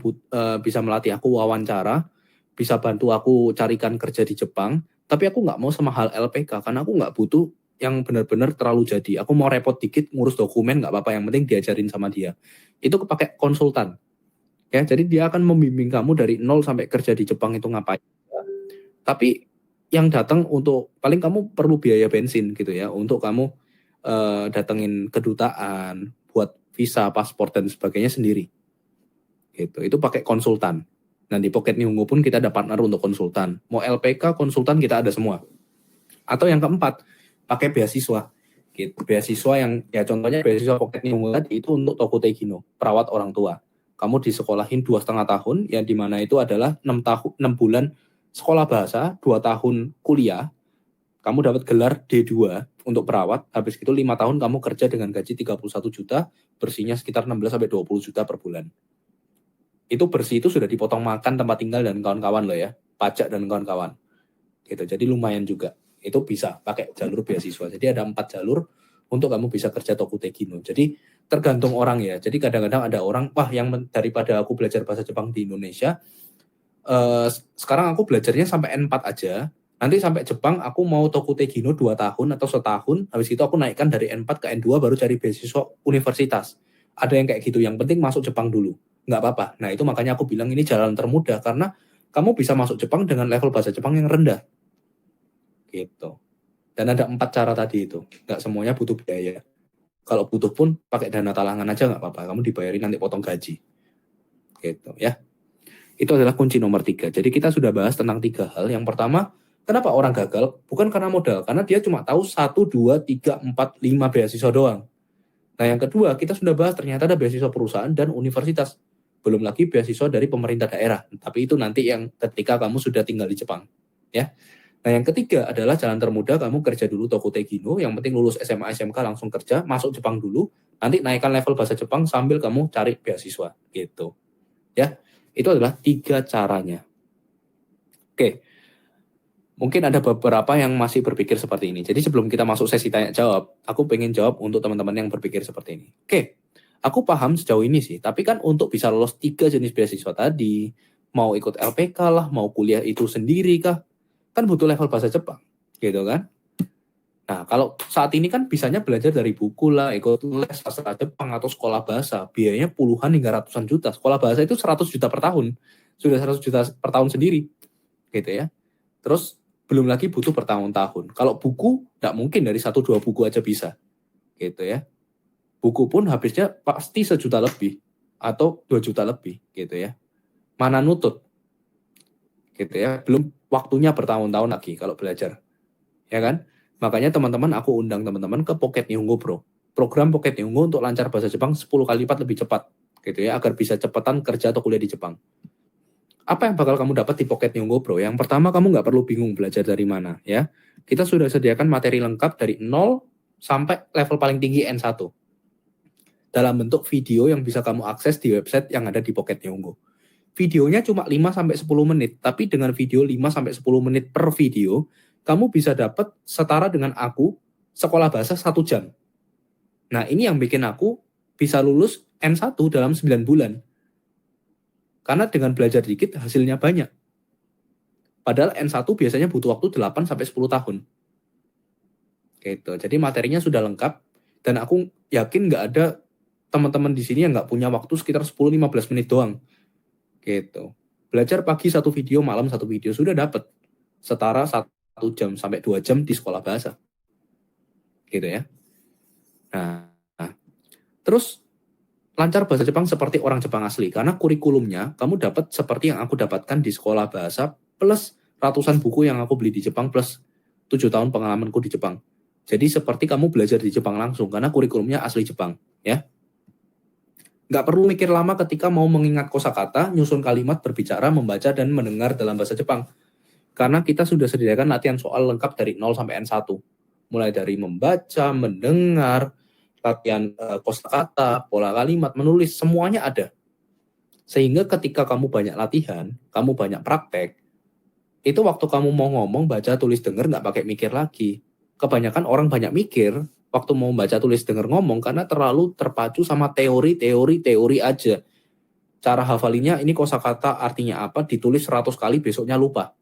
bisa melatih aku wawancara, bisa bantu aku carikan kerja di Jepang, tapi aku nggak mau sama hal LPK, karena aku nggak butuh yang benar-benar terlalu jadi. Aku mau repot dikit, ngurus dokumen, nggak apa-apa, yang penting diajarin sama dia. Itu pakai konsultan. Ya, jadi dia akan membimbing kamu dari nol sampai kerja di Jepang itu ngapain. Tapi yang datang untuk, paling kamu perlu biaya bensin gitu ya, untuk kamu datengin kedutaan, buat visa, paspor dan sebagainya sendiri. Gitu. Itu pakai konsultan. Nah di Pocket Nihongo pun kita ada partner untuk konsultan. Mau LPK konsultan kita ada semua. Atau yang keempat, pakai beasiswa. Gitu. Beasiswa yang ya contohnya beasiswa Pocket Nihongo tadi itu untuk Tokutei Gino, perawat orang tua. Kamu disekolahin 2,5 tahun, yang dimana itu adalah 6 bulan sekolah bahasa, 2 tahun kuliah. Kamu dapat gelar D2 untuk perawat, habis itu 5 tahun kamu kerja dengan gaji 31 juta, bersihnya sekitar 16-20 juta per bulan. Itu bersih itu sudah dipotong makan, tempat tinggal, dan kawan-kawan loh ya, pajak dan kawan-kawan. Gitu, jadi lumayan juga. Itu bisa pakai jalur beasiswa. Jadi ada 4 jalur untuk kamu bisa kerja Tokutei Gino. Jadi tergantung orang ya. Jadi kadang-kadang ada orang, yang daripada aku belajar bahasa Jepang di Indonesia, sekarang aku belajarnya sampai N4 aja, nanti sampai Jepang aku mau Tokutei Gino 2 tahun atau setahun, habis itu aku naikkan dari N4 ke N2 baru cari beasiswa universitas. Ada yang kayak gitu, yang penting masuk Jepang dulu. Nggak apa-apa. Nah itu makanya aku bilang ini jalan termudah, karena kamu bisa masuk Jepang dengan level bahasa Jepang yang rendah. Gitu. Dan ada 4 cara tadi itu. Nggak semuanya butuh biaya. Kalau butuh pun pakai dana talangan aja nggak apa-apa. Kamu dibayarin nanti potong gaji. Gitu ya. Itu adalah kunci nomor 3. Jadi kita sudah bahas tentang 3 hal. Yang pertama, kenapa orang gagal? Bukan karena modal, karena dia cuma tahu 1, 2, 3, 4, 5 beasiswa doang. Nah yang kedua, kita sudah bahas ternyata ada beasiswa perusahaan dan universitas. Belum lagi beasiswa dari pemerintah daerah. Tapi itu nanti yang ketika kamu sudah tinggal di Jepang. Ya. Nah yang ketiga adalah jalan termudah, kamu kerja dulu Tokutei Gino, yang penting lulus SMA, SMK langsung kerja, masuk Jepang dulu, nanti naikkan level bahasa Jepang sambil kamu cari beasiswa. Gitu. Ya. Itu adalah 3 caranya. Oke. Mungkin ada beberapa yang masih berpikir seperti ini. Jadi sebelum kita masuk sesi tanya jawab, aku pengen jawab untuk teman-teman yang berpikir seperti ini. Oke, aku paham sejauh ini sih. Tapi kan untuk bisa lolos 3 jenis beasiswa tadi, mau ikut LPK lah, mau kuliah itu sendiri kah, kan butuh level bahasa Jepang, gitu kan? Nah, kalau saat ini kan bisanya belajar dari buku lah, ikut les sastra Jepang atau sekolah bahasa, biayanya puluhan hingga ratusan juta. Sekolah bahasa itu 100 juta per tahun, sudah 100 juta per tahun sendiri, gitu ya. Terus belum lagi butuh bertahun-tahun. Kalau buku, nggak mungkin dari 1-2 buku aja bisa. Gitu ya. Buku pun habisnya pasti 1 juta lebih. Atau 2 juta lebih. Gitu ya. Mana nutut. Gitu ya. Belum waktunya bertahun-tahun lagi kalau belajar. Ya kan? Makanya teman-teman, aku undang teman-teman ke Pocket Nihongo Pro. Program Pocket Nihongo untuk lancar bahasa Jepang 10 kali lipat lebih cepat. Gitu ya. Agar bisa cepetan kerja atau kuliah di Jepang. Apa yang bakal kamu dapat di Pocket Nihongo Pro? Yang pertama, kamu nggak perlu bingung belajar dari mana, ya. Kita sudah sediakan materi lengkap dari 0 sampai level paling tinggi N1. Dalam bentuk video yang bisa kamu akses di website yang ada di Pocket Nihongo. Videonya cuma 5-10 menit, tapi dengan video 5-10 menit per video, kamu bisa dapat setara dengan aku sekolah bahasa 1 jam. Nah, ini yang bikin aku bisa lulus N1 dalam 9 bulan. Karena dengan belajar dikit hasilnya banyak. Padahal N1 biasanya butuh waktu 8 sampai 10 tahun. Gitu. Jadi materinya sudah lengkap dan aku yakin nggak ada teman-teman di sini yang nggak punya waktu sekitar 10-15 menit doang. Gitu. Belajar pagi 1 video, malam 1 video sudah dapat. Setara 1 jam sampai 2 jam di sekolah bahasa. Gitu ya. Nah, terus lancar bahasa Jepang seperti orang Jepang asli karena kurikulumnya kamu dapat seperti yang aku dapatkan di sekolah bahasa plus ratusan buku yang aku beli di Jepang plus 7 tahun pengalamanku di Jepang. Jadi seperti kamu belajar di Jepang langsung karena kurikulumnya asli Jepang, ya. Nggak perlu mikir lama ketika mau mengingat kosakata, nyusun kalimat, berbicara, membaca, dan mendengar dalam bahasa Jepang. Karena kita sudah sediakan latihan soal lengkap dari 0 sampai N1. Mulai dari membaca, mendengar, latihan kosakata, pola kalimat, menulis, semuanya ada. Sehingga ketika kamu banyak latihan, kamu banyak praktek, itu waktu kamu mau ngomong, baca, tulis, denger, nggak pakai mikir lagi. Kebanyakan orang banyak mikir waktu mau baca, tulis, denger, ngomong karena terlalu terpacu sama teori aja. Cara hafalinya ini kosakata artinya apa, ditulis 100 kali besoknya lupa.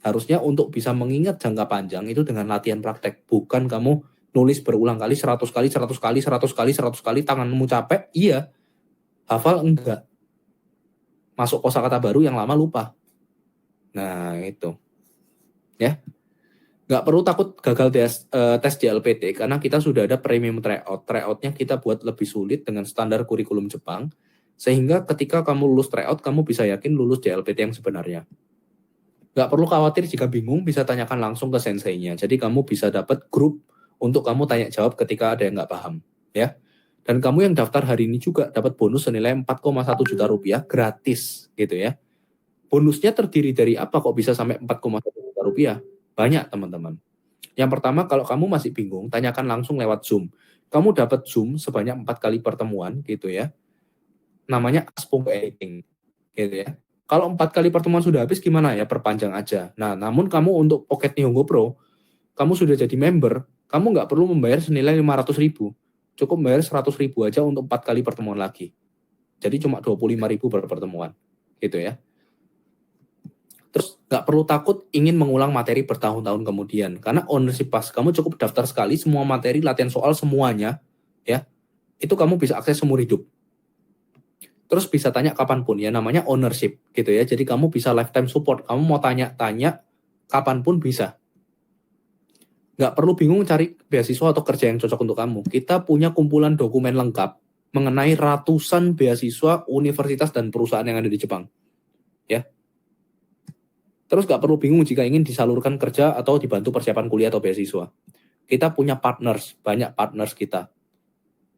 Harusnya untuk bisa mengingat jangka panjang itu dengan latihan praktek, bukan kamu nulis berulang kali 100 kali, 100 kali, 100 kali, 100 kali, tanganmu capek, iya. Hafal enggak. Masuk kosakata baru yang lama lupa. Nah, itu. Ya. Nggak perlu takut gagal tes JLPT karena kita sudah ada premium tryout. Tryoutnya kita buat lebih sulit dengan standar kurikulum Jepang, sehingga ketika kamu lulus tryout, kamu bisa yakin lulus JLPT yang sebenarnya. Nggak perlu khawatir jika bingung, bisa tanyakan langsung ke senseinya. Jadi kamu bisa dapat grup untuk kamu tanya jawab ketika ada yang nggak paham. Ya. Dan kamu yang daftar hari ini juga dapat bonus senilai 4,1 juta rupiah gratis gitu ya. Bonusnya terdiri dari apa kok bisa sampai 4,1 juta rupiah? Banyak teman-teman. Yang pertama, kalau kamu masih bingung, tanyakan langsung lewat Zoom. Kamu dapat Zoom sebanyak 4 kali pertemuan gitu ya. Namanya Aspung Editing gitu ya. Kalau 4 kali pertemuan sudah habis gimana ya? Perpanjang aja. Nah, namun kamu untuk Pocket Nihongo Pro, kamu sudah jadi member, kamu nggak perlu membayar senilai 500.000. Cukup bayar 100.000 aja untuk 4 kali pertemuan lagi. Jadi cuma 25.000 per pertemuan. Gitu ya. Terus nggak perlu takut ingin mengulang materi bertahun-tahun kemudian. Karena ownership pass, kamu cukup daftar sekali semua materi, latihan soal semuanya, ya. Itu kamu bisa akses seumur hidup. Terus bisa tanya kapanpun, ya namanya ownership, gitu ya. Jadi kamu bisa lifetime support, kamu mau tanya-tanya kapanpun bisa. Nggak perlu bingung cari beasiswa atau kerja yang cocok untuk kamu. Kita punya kumpulan dokumen lengkap mengenai ratusan beasiswa, universitas, dan perusahaan yang ada di Jepang. Ya. Terus nggak perlu bingung jika ingin disalurkan kerja atau dibantu persiapan kuliah atau beasiswa. Kita punya partners, banyak partners kita.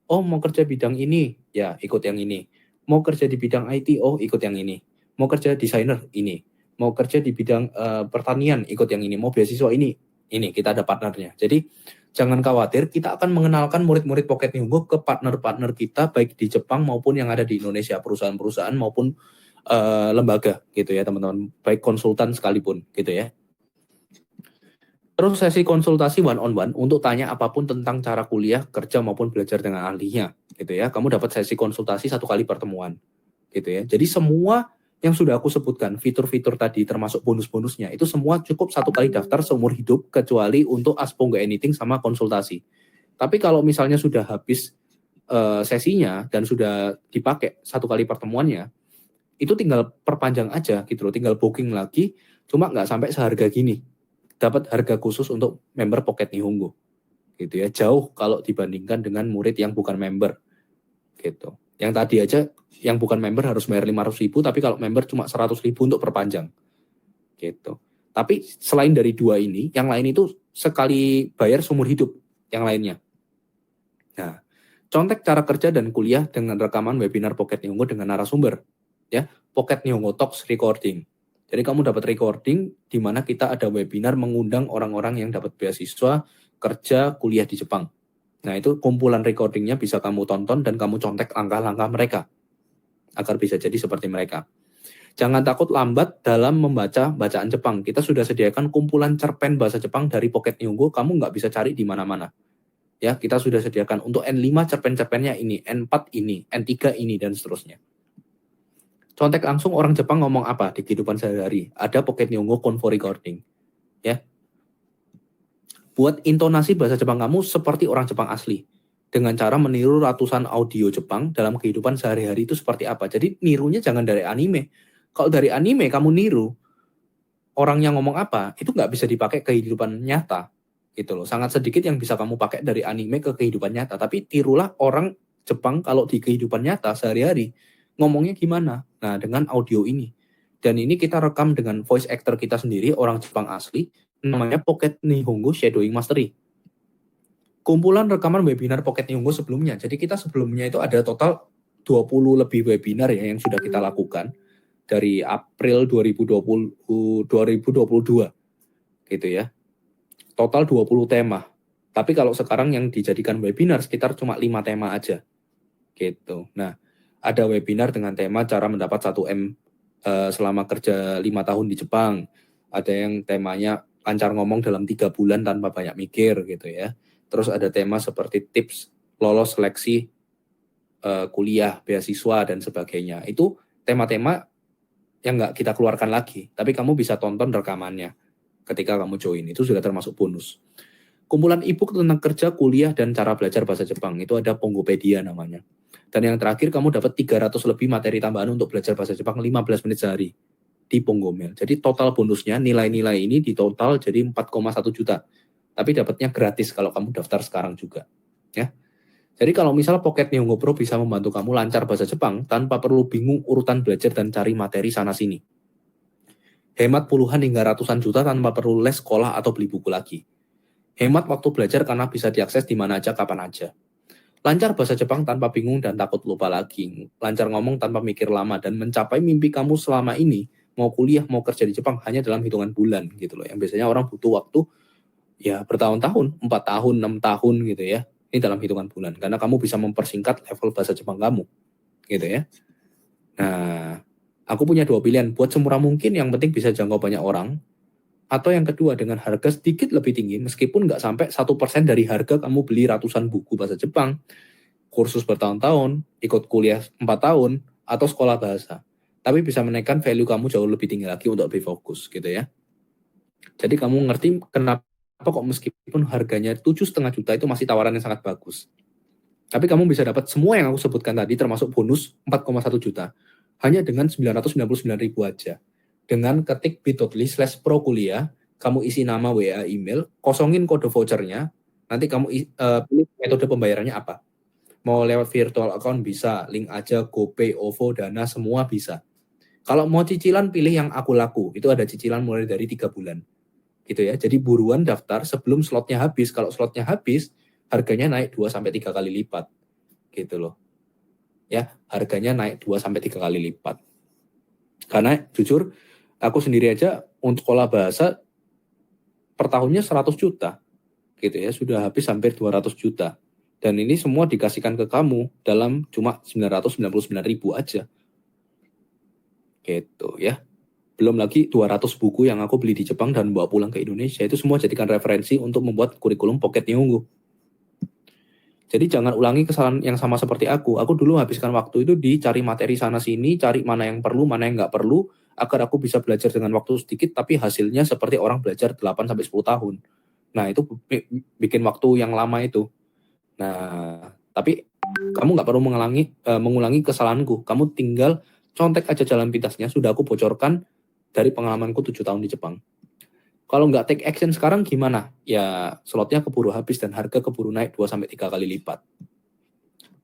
Oh, mau kerja bidang ini, ya ikut yang ini. Mau kerja di bidang IT, oh ikut yang ini. Mau kerja desainer, ini. Mau kerja di bidang pertanian, ikut yang ini. Mau beasiswa ini kita ada partnernya. Jadi jangan khawatir, kita akan mengenalkan murid-murid Pocket Nihongo ke partner-partner kita, baik di Jepang maupun yang ada di Indonesia, perusahaan-perusahaan maupun lembaga gitu ya teman-teman, baik konsultan sekalipun gitu ya. Terus sesi konsultasi one on one untuk tanya apapun tentang cara kuliah, kerja maupun belajar dengan ahlinya gitu ya. Kamu dapat sesi konsultasi 1 kali pertemuan gitu ya. Jadi semua yang sudah aku sebutkan, fitur-fitur tadi termasuk bonus-bonusnya itu semua cukup 1 kali daftar seumur hidup kecuali untuk Aspong Anything sama konsultasi. Tapi kalau misalnya sudah habis sesinya dan sudah dipakai 1 kali pertemuannya, itu tinggal perpanjang aja gitu loh, tinggal booking lagi, cuma nggak sampai seharga gini. Dapat harga khusus untuk member Pocket Nihongo. Gitu ya, jauh kalau dibandingkan dengan murid yang bukan member. Gitu. Yang tadi aja, yang bukan member harus bayar 500.000, tapi kalau member cuma 100.000 untuk perpanjang. Gitu. Tapi selain dari 2 ini, yang lain itu sekali bayar seumur hidup, yang lainnya. Nah, contek cara kerja dan kuliah dengan rekaman webinar Pocket Nihongo dengan narasumber. Ya, Pocket Nihongo Talks recording. Jadi kamu dapat recording di mana kita ada webinar mengundang orang-orang yang dapat beasiswa, kerja, kuliah di Jepang. Nah, itu kumpulan recordingnya bisa kamu tonton dan kamu contek langkah-langkah mereka agar bisa jadi seperti mereka. Jangan takut lambat dalam membaca bacaan Jepang. Kita sudah sediakan kumpulan cerpen bahasa Jepang dari Pocket Nihongo, kamu nggak bisa cari di mana-mana. Ya, kita sudah sediakan untuk N5 cerpen-cerpennya ini, N4 ini, N3 ini, dan seterusnya. Contek langsung orang Jepang ngomong apa di kehidupan sehari-hari. Ada Pocket Nihongo Convo Recording. Ya. Buat intonasi bahasa Jepang kamu seperti orang Jepang asli. Dengan cara meniru ratusan audio Jepang dalam kehidupan sehari-hari itu seperti apa. Jadi nirunya jangan dari anime. Kalau dari anime kamu niru, orang yang ngomong apa, itu nggak bisa dipakai kehidupan nyata. Gitu loh. Sangat sedikit yang bisa kamu pakai dari anime ke kehidupan nyata. Tapi tirulah orang Jepang kalau di kehidupan nyata sehari-hari ngomongnya gimana. Nah, dengan audio ini. Dan ini kita rekam dengan voice actor kita sendiri, orang Jepang asli, namanya Pocket Nihongo Shadowing Mastery. Kumpulan rekaman webinar Pocket Nihongo sebelumnya. Jadi kita sebelumnya itu ada total 20 lebih webinar ya yang sudah kita lakukan dari April 2022 gitu ya. Total 20 tema. Tapi kalau sekarang yang dijadikan webinar sekitar cuma 5 tema aja. Gitu. Nah, ada webinar dengan tema cara mendapat 1M selama kerja 5 tahun di Jepang. Ada yang temanya lancar ngomong dalam 3 bulan tanpa banyak mikir gitu ya. Terus ada tema seperti tips lolos seleksi kuliah, beasiswa, dan sebagainya. Itu tema-tema yang nggak kita keluarkan lagi. Tapi kamu bisa tonton rekamannya ketika kamu join. Itu sudah termasuk bonus. Kumpulan e-book tentang kerja, kuliah, dan cara belajar bahasa Jepang. Itu ada Ponggopedia namanya. Dan yang terakhir kamu dapat 300 lebih materi tambahan untuk belajar bahasa Jepang 15 menit sehari di Ponggomel. Jadi total bonusnya nilai-nilai ini di total jadi 4,1 juta. Tapi dapatnya gratis kalau kamu daftar sekarang juga. Ya. Jadi kalau misal Pocket Nihongo Pro bisa membantu kamu lancar bahasa Jepang tanpa perlu bingung urutan belajar dan cari materi sana-sini. Hemat puluhan hingga ratusan juta tanpa perlu les sekolah atau beli buku lagi. Hemat waktu belajar karena bisa diakses di mana aja, kapan aja. Lancar bahasa Jepang tanpa bingung dan takut lupa lagi. Lancar ngomong tanpa mikir lama dan mencapai mimpi kamu selama ini, mau kuliah, mau kerja di Jepang hanya dalam hitungan bulan gitu loh. Yang biasanya orang butuh waktu ya bertahun-tahun, 4 tahun, 6 tahun gitu ya. Ini dalam hitungan bulan karena kamu bisa mempersingkat level bahasa Jepang kamu. Gitu ya. Nah, aku punya 2 pilihan. Buat semurah mungkin, yang penting bisa jangkau banyak orang. Atau yang kedua, dengan harga sedikit lebih tinggi, meskipun nggak sampai 1% dari harga kamu beli ratusan buku bahasa Jepang, kursus bertahun-tahun, ikut kuliah 4 tahun, atau sekolah bahasa. Tapi bisa menaikkan value kamu jauh lebih tinggi lagi untuk lebih fokus gitu ya. Jadi kamu ngerti kenapa kok meskipun harganya 7,5 juta itu masih tawaran yang sangat bagus. Tapi kamu bisa dapat semua yang aku sebutkan tadi termasuk bonus 4,1 juta hanya dengan 999.000 aja. Dengan ketik bit.ly/pro kuliah, kamu isi nama, WA, email, kosongin kode vouchernya, nanti kamu pilih metode pembayarannya apa. Mau lewat virtual account bisa, link aja, GoPay, OVO, Dana, semua bisa. Kalau mau cicilan, pilih yang Aku Laku, itu ada cicilan mulai dari 3 bulan. Gitu ya, jadi buruan daftar sebelum slotnya habis. Kalau slotnya habis, harganya naik 2-3 kali lipat. Gitu loh. Ya, harganya naik 2-3 kali lipat. Karena jujur, aku sendiri aja untuk sekolah bahasa per tahunnya 100 juta gitu ya, sudah habis hampir 200 juta. Dan ini semua dikasihkan ke kamu dalam cuma 999.000 aja. Gitu ya. Belum lagi 200 buku yang aku beli di Jepang dan bawa pulang ke Indonesia, itu semua jadikan referensi untuk membuat kurikulum Pocket Nihongo. Jadi jangan ulangi kesalahan yang sama seperti aku. Aku dulu habiskan waktu itu di cari materi sana sini, cari mana yang perlu, mana yang nggak perlu, agar aku bisa belajar dengan waktu sedikit, tapi hasilnya seperti orang belajar 8-10 tahun. Nah, itu bikin waktu yang lama itu. Nah, tapi kamu nggak perlu mengulangi kesalahanku. Kamu tinggal contek aja jalan pintasnya, sudah aku bocorkan dari pengalamanku 7 tahun di Jepang. Kalau nggak take action sekarang gimana? Ya slotnya keburu habis dan harga keburu naik 2-3 kali lipat.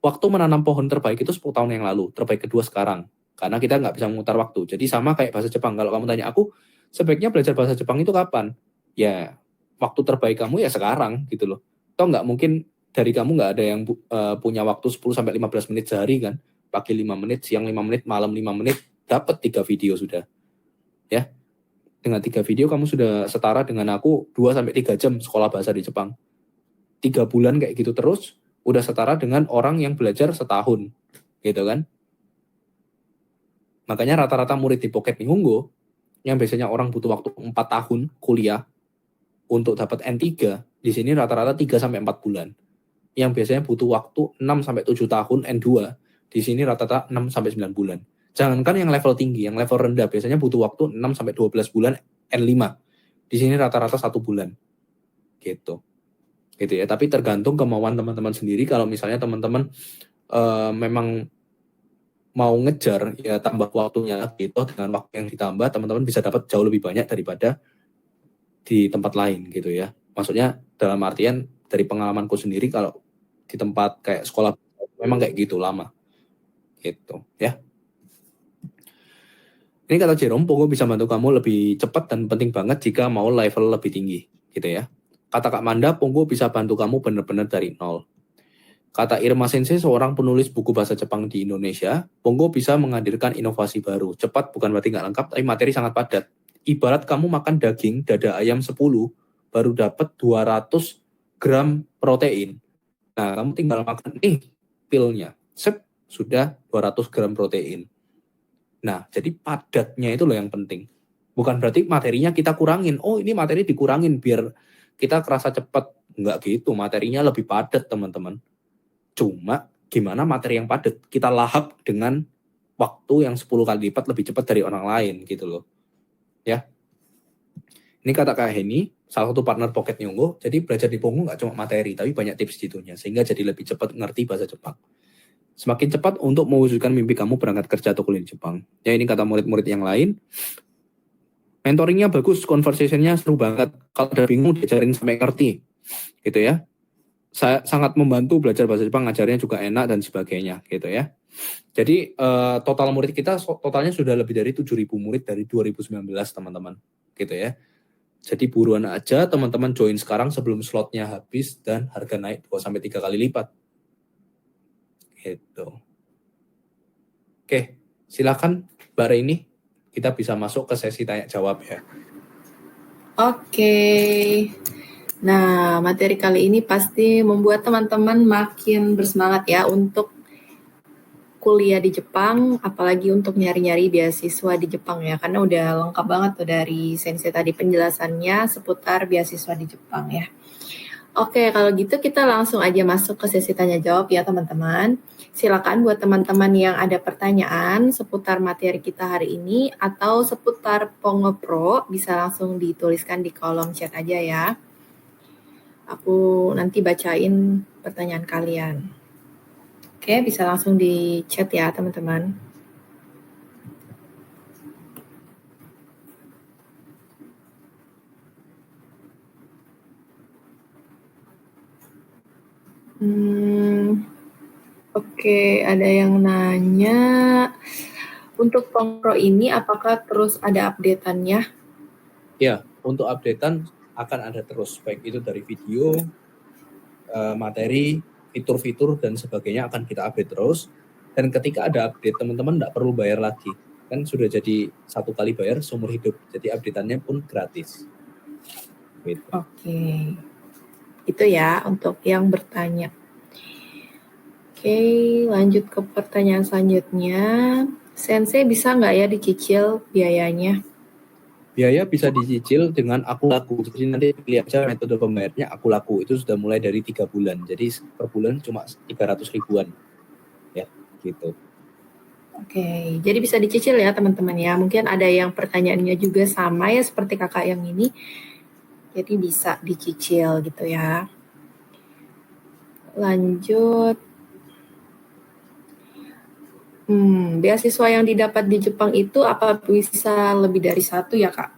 Waktu menanam pohon terbaik itu 10 tahun yang lalu, terbaik kedua sekarang. Karena kita nggak bisa memutar waktu. Jadi sama kayak bahasa Jepang. Kalau kamu tanya aku, sebaiknya belajar bahasa Jepang itu kapan? Ya, waktu terbaik kamu ya sekarang gitu loh. Toh nggak mungkin dari kamu nggak ada yang punya waktu 10-15 menit sehari kan. Pagi 5 menit, siang 5 menit, malam 5 menit, dapat 3 video sudah. Ya. Dengan 3 video kamu sudah setara dengan aku 2-3 jam sekolah bahasa di Jepang. 3 bulan kayak gitu terus, udah setara dengan orang yang belajar setahun. Gitu kan. Makanya rata-rata murid di Pocket Nihongo, yang biasanya orang butuh waktu 4 tahun kuliah untuk dapat N3, di sini rata-rata 3-4 bulan. yang biasanya butuh waktu 6-7 tahun N2, di sini rata-rata 6-9 bulan. Jangankan yang level tinggi, yang level rendah biasanya butuh waktu 6-12 bulan N5. Di sini rata-rata 1 bulan. Gitu ya. Tapi tergantung kemauan teman-teman sendiri. Kalau misalnya teman-teman memang mau ngejar, ya tambah waktunya gitu. Dengan waktu yang ditambah, teman-teman bisa dapat jauh lebih banyak daripada di tempat lain gitu ya. Maksudnya dalam artian dari pengalamanku sendiri, kalau di tempat kayak sekolah memang kayak gitu lama gitu ya. Ini kata Jerome, Pongo bisa bantu kamu lebih cepat dan penting banget jika mau level lebih tinggi gitu ya. Kata Kak Manda, Pongo bisa bantu kamu benar-benar dari nol. Kata Irma Sensei, seorang penulis buku bahasa Jepang di Indonesia, Pongo bisa menghadirkan inovasi baru. Cepat bukan berarti nggak lengkap, tapi materi sangat padat. Ibarat kamu makan daging dada ayam 10, baru dapat 200 gram protein. Nah, kamu tinggal makan pilnya. Sudah 200 gram protein. Nah, jadi padatnya itu loh yang penting. Bukan berarti materinya kita kurangin. Oh, ini materi dikurangin biar kita kerasa cepat. Enggak gitu, materinya lebih padat, teman-teman. Cuma, gimana materi yang padat kita lahap dengan waktu yang 10 kali lipat lebih cepat dari orang lain, gitu loh. Ya. Ini kata Kak Heni, salah satu partner Pocket Nyonggo, jadi belajar di Pongo nggak cuma materi, tapi banyak tips gitunya, sehingga jadi lebih cepat ngerti bahasa Jepang. Semakin cepat untuk mewujudkan mimpi kamu berangkat kerja atau kuliah di Jepang. Ya, ini kata murid-murid yang lain. Mentoringnya bagus, conversationnya seru banget. Kalau udah bingung, diajarin sampai ngerti. Gitu ya. Saya sangat membantu belajar bahasa Jepang, ngajarnya juga enak dan sebagainya. Gitu ya. Jadi total murid kita totalnya sudah lebih dari 7.000 murid dari 2019, teman-teman. Gitu ya. Jadi buruan aja teman-teman join sekarang sebelum slotnya habis dan harga naik 2-3 kali lipat. Gitu. Oke, silakan Mbak Reini, kita bisa masuk ke sesi tanya jawab ya. Oke. Nah, materi kali ini pasti membuat teman-teman makin bersemangat ya untuk kuliah di Jepang, apalagi untuk nyari-nyari beasiswa di Jepang ya, karena udah lengkap banget tuh dari Sensei tadi penjelasannya seputar beasiswa di Jepang ya. Oke, kalau gitu kita langsung aja masuk ke sesi tanya jawab ya teman-teman. Silakan buat teman-teman yang ada pertanyaan seputar materi kita hari ini atau seputar Pongo Pro bisa langsung dituliskan di kolom chat aja ya. Aku nanti bacain pertanyaan kalian. Oke, bisa langsung di chat ya teman-teman. Oke, ada yang nanya, untuk Pongo ini apakah terus ada update-annya? Ya, untuk update-an akan ada terus, baik itu dari video, materi, fitur-fitur, dan sebagainya akan kita update terus. Dan ketika ada update, teman-teman nggak perlu bayar lagi. Kan sudah jadi 1 kali bayar seumur hidup, jadi update-annya pun gratis. Gitu. Oke, itu ya untuk yang bertanya. Oke, lanjut ke pertanyaan selanjutnya. Sensei bisa nggak ya dicicil biayanya? Biaya bisa dicicil dengan aku laku. Jadi nanti pilih aja metode pembayarnya aku laku. Itu sudah mulai dari 3 bulan. Jadi per bulan cuma 300 ribuan. Ya, gitu. Oke, jadi bisa dicicil ya teman-teman ya. Mungkin ada yang pertanyaannya juga sama ya seperti kakak yang ini. Jadi bisa dicicil gitu ya. Lanjut. Beasiswa yang didapat di Jepang itu apa bisa lebih dari satu ya kak?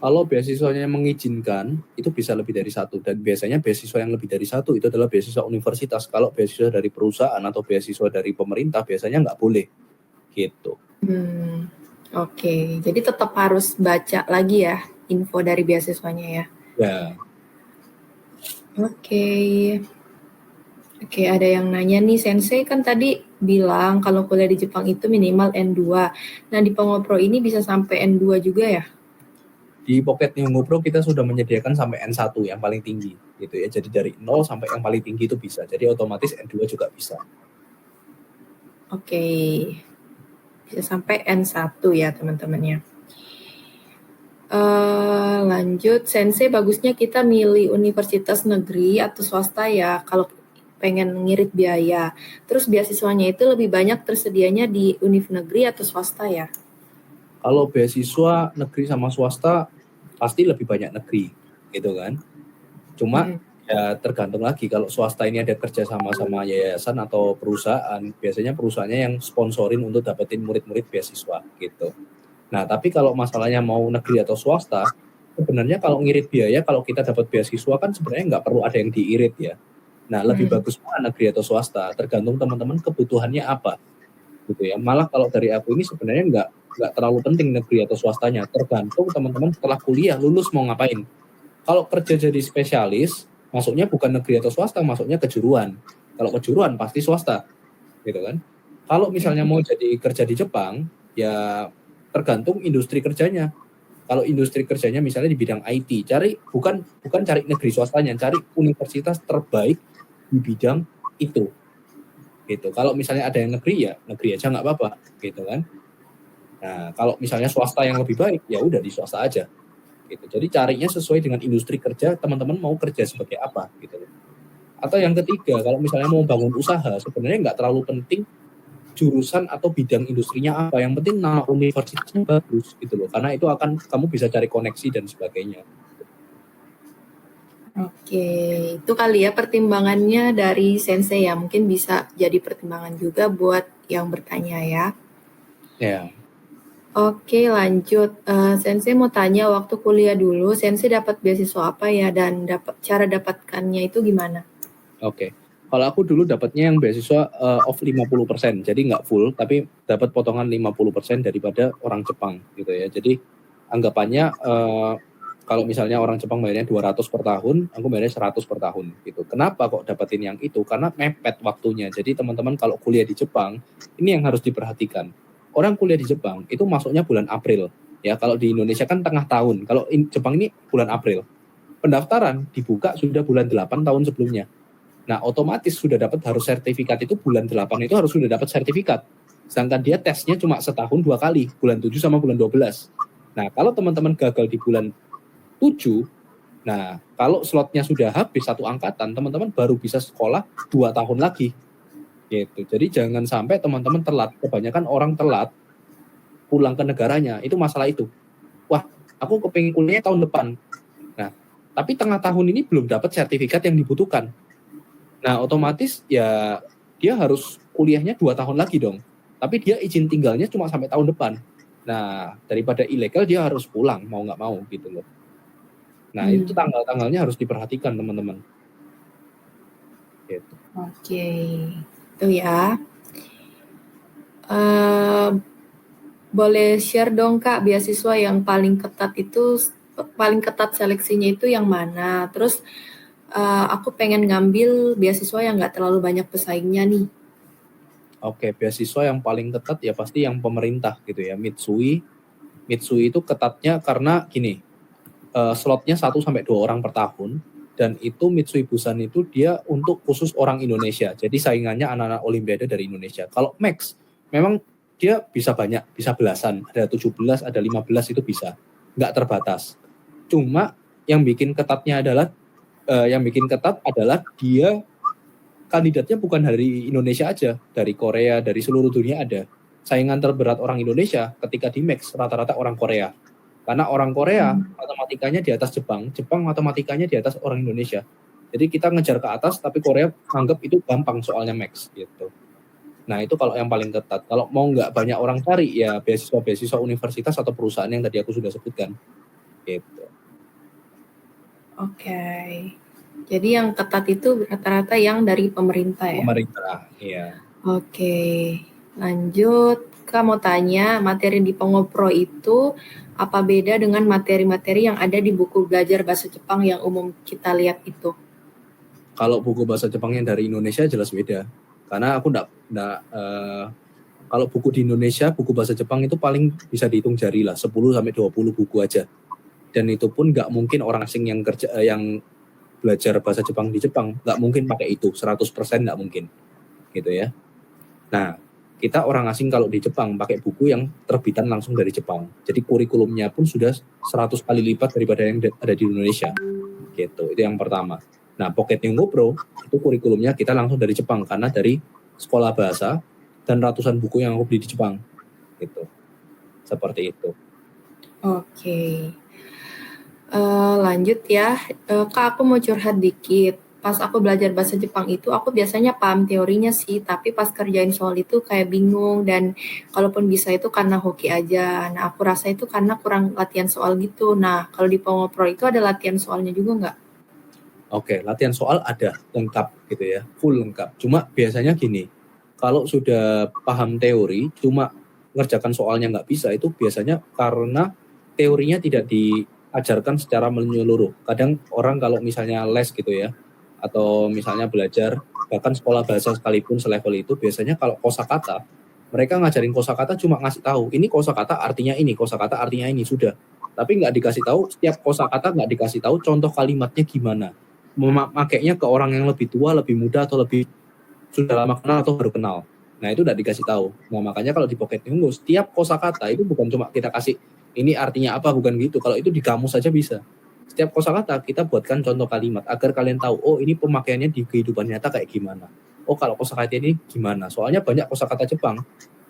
Kalau beasiswanya mengizinkan, itu bisa lebih dari satu. Dan biasanya beasiswa yang lebih dari satu itu adalah beasiswa universitas. Kalau beasiswa dari perusahaan atau beasiswa dari pemerintah, biasanya nggak boleh. Gitu. Oke, jadi tetap harus baca lagi ya info dari beasiswanya ya? Ya. Oke, ada yang nanya nih, Sensei kan tadi bilang kalau kuliah di Jepang itu minimal N2. Nah, di Pongo Pro ini bisa sampai N2 juga ya? Di Pocket Nyonggo Pro kita sudah menyediakan sampai N1 yang paling tinggi gitu ya. Jadi dari 0 sampai yang paling tinggi itu bisa. Jadi otomatis N2 juga bisa. Oke. Bisa sampai N1 ya teman-teman ya. Lanjut, Sensei bagusnya kita milih universitas negeri atau swasta ya. Kalau pengen ngirit biaya. Terus beasiswanya itu lebih banyak tersedianya di univ negeri atau swasta ya? Kalau beasiswa negeri sama swasta pasti lebih banyak negeri, gitu kan. Cuma ya tergantung lagi, kalau swasta ini ada kerja sama yayasan atau perusahaan, biasanya perusahaannya yang sponsorin untuk dapetin murid-murid beasiswa gitu. Nah, tapi kalau masalahnya mau negeri atau swasta, sebenarnya kalau ngirit biaya, kalau kita dapat beasiswa kan sebenarnya nggak perlu ada yang diirit ya. Nah, lebih bagus mana negeri atau swasta, tergantung teman-teman kebutuhannya apa, gitu ya. Malah kalau dari aku ini sebenarnya nggak terlalu penting negeri atau swastanya, tergantung teman-teman setelah kuliah lulus mau ngapain. Kalau kerja jadi spesialis, masuknya bukan negeri atau swasta, masuknya kejuruan. Kalau kejuruan pasti swasta, gitu kan. Kalau misalnya mau jadi kerja di Jepang, ya tergantung industri kerjanya. Kalau industri kerjanya misalnya di bidang IT, cari bukan cari negeri swastanya, cari universitas terbaik di bidang itu. Gitu. Kalau misalnya ada yang negeri, ya negeri aja nggak apa-apa, gitu kan. Nah, kalau misalnya swasta yang lebih baik, ya udah di swasta aja. Gitu. Jadi carinya sesuai dengan industri kerja, teman-teman mau kerja sebagai apa, gitu. Atau yang ketiga, kalau misalnya mau bangun usaha, sebenarnya nggak terlalu penting jurusan atau bidang industrinya apa, yang penting nama universitasnya bagus gitu loh, karena itu akan kamu bisa cari koneksi dan sebagainya. Oke, itu kali ya pertimbangannya dari sensei ya, mungkin bisa jadi pertimbangan juga buat yang bertanya ya. Ya. Oke, lanjut. Sensei mau tanya, waktu kuliah dulu, Sensei dapat beasiswa apa ya, dan cara dapatkannya itu gimana? Oke. Kalau aku dulu dapatnya yang beasiswa off 50%, jadi nggak full, tapi dapat potongan 50% daripada orang Jepang gitu ya. Jadi anggapannya kalau misalnya orang Jepang bayarnya 200 per tahun, aku bayarnya 100 per tahun gitu. Kenapa kok dapetin yang itu? Karena mepet waktunya. Jadi teman-teman kalau kuliah di Jepang, ini yang harus diperhatikan. Orang kuliah di Jepang itu masuknya bulan April. Ya, kalau di Indonesia kan tengah tahun. Kalau Jepang ini bulan April. Pendaftaran dibuka sudah bulan 8 tahun sebelumnya. Nah, otomatis sudah dapat harus sertifikat itu bulan 8 itu harus sudah dapat sertifikat. Sedangkan dia tesnya cuma setahun 2 kali, bulan 7 sama bulan 12. Nah, kalau teman-teman gagal di bulan 7, nah kalau slotnya sudah habis satu angkatan, teman-teman baru bisa sekolah 2 tahun lagi. Gitu. Jadi jangan sampai teman-teman telat. Kebanyakan orang telat pulang ke negaranya, itu masalah itu. Wah, aku kepingin kuliah tahun depan. Nah, tapi tengah tahun ini belum dapat sertifikat yang dibutuhkan. Nah, otomatis ya dia harus kuliahnya 2 tahun lagi dong. Tapi dia izin tinggalnya cuma sampai tahun depan. Nah, daripada ilegal dia harus pulang, mau nggak mau gitu loh. Nah, itu tanggal-tanggalnya harus diperhatikan teman-teman. Gitu. Oke, itu ya. Boleh share dong Kak, beasiswa yang paling ketat seleksinya itu yang mana? Terus aku pengen ngambil beasiswa yang nggak terlalu banyak pesaingnya nih. Oke, beasiswa yang paling ketat ya pasti yang pemerintah gitu ya, Mitsui. Mitsui itu ketatnya karena gini, slotnya 1-2 orang per tahun, dan itu Mitsui Busan itu dia untuk khusus orang Indonesia, jadi saingannya anak-anak Olimpiade dari Indonesia. Kalau Max, memang dia bisa banyak, bisa belasan, ada 17, ada 15 itu bisa, nggak terbatas. Cuma yang bikin ketatnya adalah, dia kandidatnya bukan dari Indonesia aja, dari Korea, dari seluruh dunia ada. Saingan terberat orang Indonesia ketika di Max rata-rata orang Korea. Karena orang Korea matematikanya di atas Jepang, Jepang matematikanya di atas orang Indonesia. Jadi kita ngejar ke atas, tapi Korea anggap itu gampang soalnya Max gitu. Nah itu kalau yang paling ketat. Kalau mau nggak banyak orang cari, ya beasiswa universitas atau perusahaan yang tadi aku sudah sebutkan. Gitu. Oke. Jadi yang ketat itu rata-rata yang dari pemerintah ya? Pemerintah, iya. Oke, lanjut. Kak mau tanya, materi di Pengopro itu apa beda dengan materi-materi yang ada di buku belajar bahasa Jepang yang umum kita lihat itu? Kalau buku bahasa Jepangnya dari Indonesia jelas beda. Karena aku kalau buku di Indonesia, buku bahasa Jepang itu paling bisa dihitung jari lah, 10-20 buku aja. Dan itu pun nggak mungkin orang asing yang belajar bahasa Jepang di Jepang, nggak mungkin pakai itu, 100% nggak mungkin. Gitu ya. Nah, kita orang asing kalau di Jepang pakai buku yang terbitan langsung dari Jepang. Jadi kurikulumnya pun sudah 100 kali lipat daripada yang ada di Indonesia. Gitu, itu yang pertama. Nah, Pocket Nihongo Pro itu kurikulumnya kita langsung dari Jepang karena dari sekolah bahasa dan ratusan buku yang aku beli di Jepang gitu. Seperti itu. Oke. Lanjut ya. Kak, aku mau curhat dikit. Pas aku belajar bahasa Jepang itu, aku biasanya paham teorinya sih, tapi pas kerjain soal itu kayak bingung dan kalaupun bisa itu karena hoki aja. Nah, aku rasa itu karena kurang latihan soal gitu. Nah, kalau di Pongo Pro itu ada latihan soalnya juga nggak? Oke, latihan soal ada lengkap gitu ya, full lengkap. Cuma biasanya gini, kalau sudah paham teori, cuma ngerjakan soalnya nggak bisa, itu biasanya karena teorinya tidak diajarkan secara menyeluruh. Kadang orang kalau misalnya les gitu ya, atau misalnya belajar, bahkan sekolah bahasa sekalipun selevel itu, biasanya kalau kosakata, mereka ngajarin kosakata cuma ngasih tahu, ini kosakata artinya ini, kosakata artinya ini, sudah. Tapi nggak dikasih tahu, setiap kosakata nggak dikasih tahu contoh kalimatnya gimana. Memakainya ke orang yang lebih tua, lebih muda, atau lebih sudah lama kenal atau baru kenal. Nah, itu udah dikasih tahu. Nah, makanya kalau di Pocket Nihongo, setiap kosakata itu bukan cuma kita kasih ini artinya apa, bukan gitu. Kalau itu di kamus saja bisa. Setiap kosakata kita buatkan contoh kalimat agar kalian tahu, oh ini pemakaiannya di kehidupan nyata kayak gimana. Oh kalau kosakata ini gimana. Soalnya banyak kosakata Jepang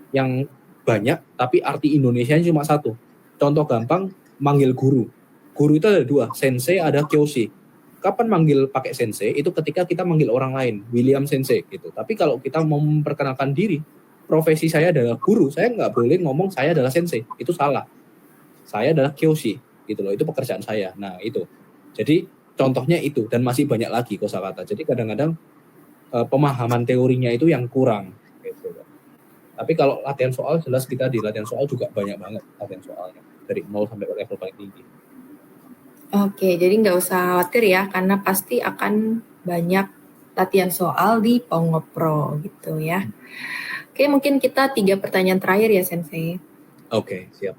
yang banyak tapi arti Indonesia cuma satu. Contoh gampang, manggil guru. Guru itu ada dua, sensei, ada kyoshi. Kapan manggil pakai sensei? Itu ketika kita manggil orang lain, William Sensei gitu. Tapi kalau kita mau memperkenalkan diri, profesi saya adalah guru, saya nggak boleh ngomong saya adalah sensei. Itu salah. Saya adalah kyoshi gitu loh. Itu pekerjaan saya. Nah, itu. Jadi contohnya itu dan masih banyak lagi kosakata. Jadi kadang-kadang pemahaman teorinya itu yang kurang gitu. Tapi kalau latihan soal jelas kita di latihan soal juga banyak banget latihan soalnya dari 0 sampai level paling tinggi. Oke, jadi nggak usah khawatir ya, karena pasti akan banyak latihan soal di Pongo Pro gitu ya. Oke, mungkin kita 3 pertanyaan terakhir ya, Sensei. Oke, siap.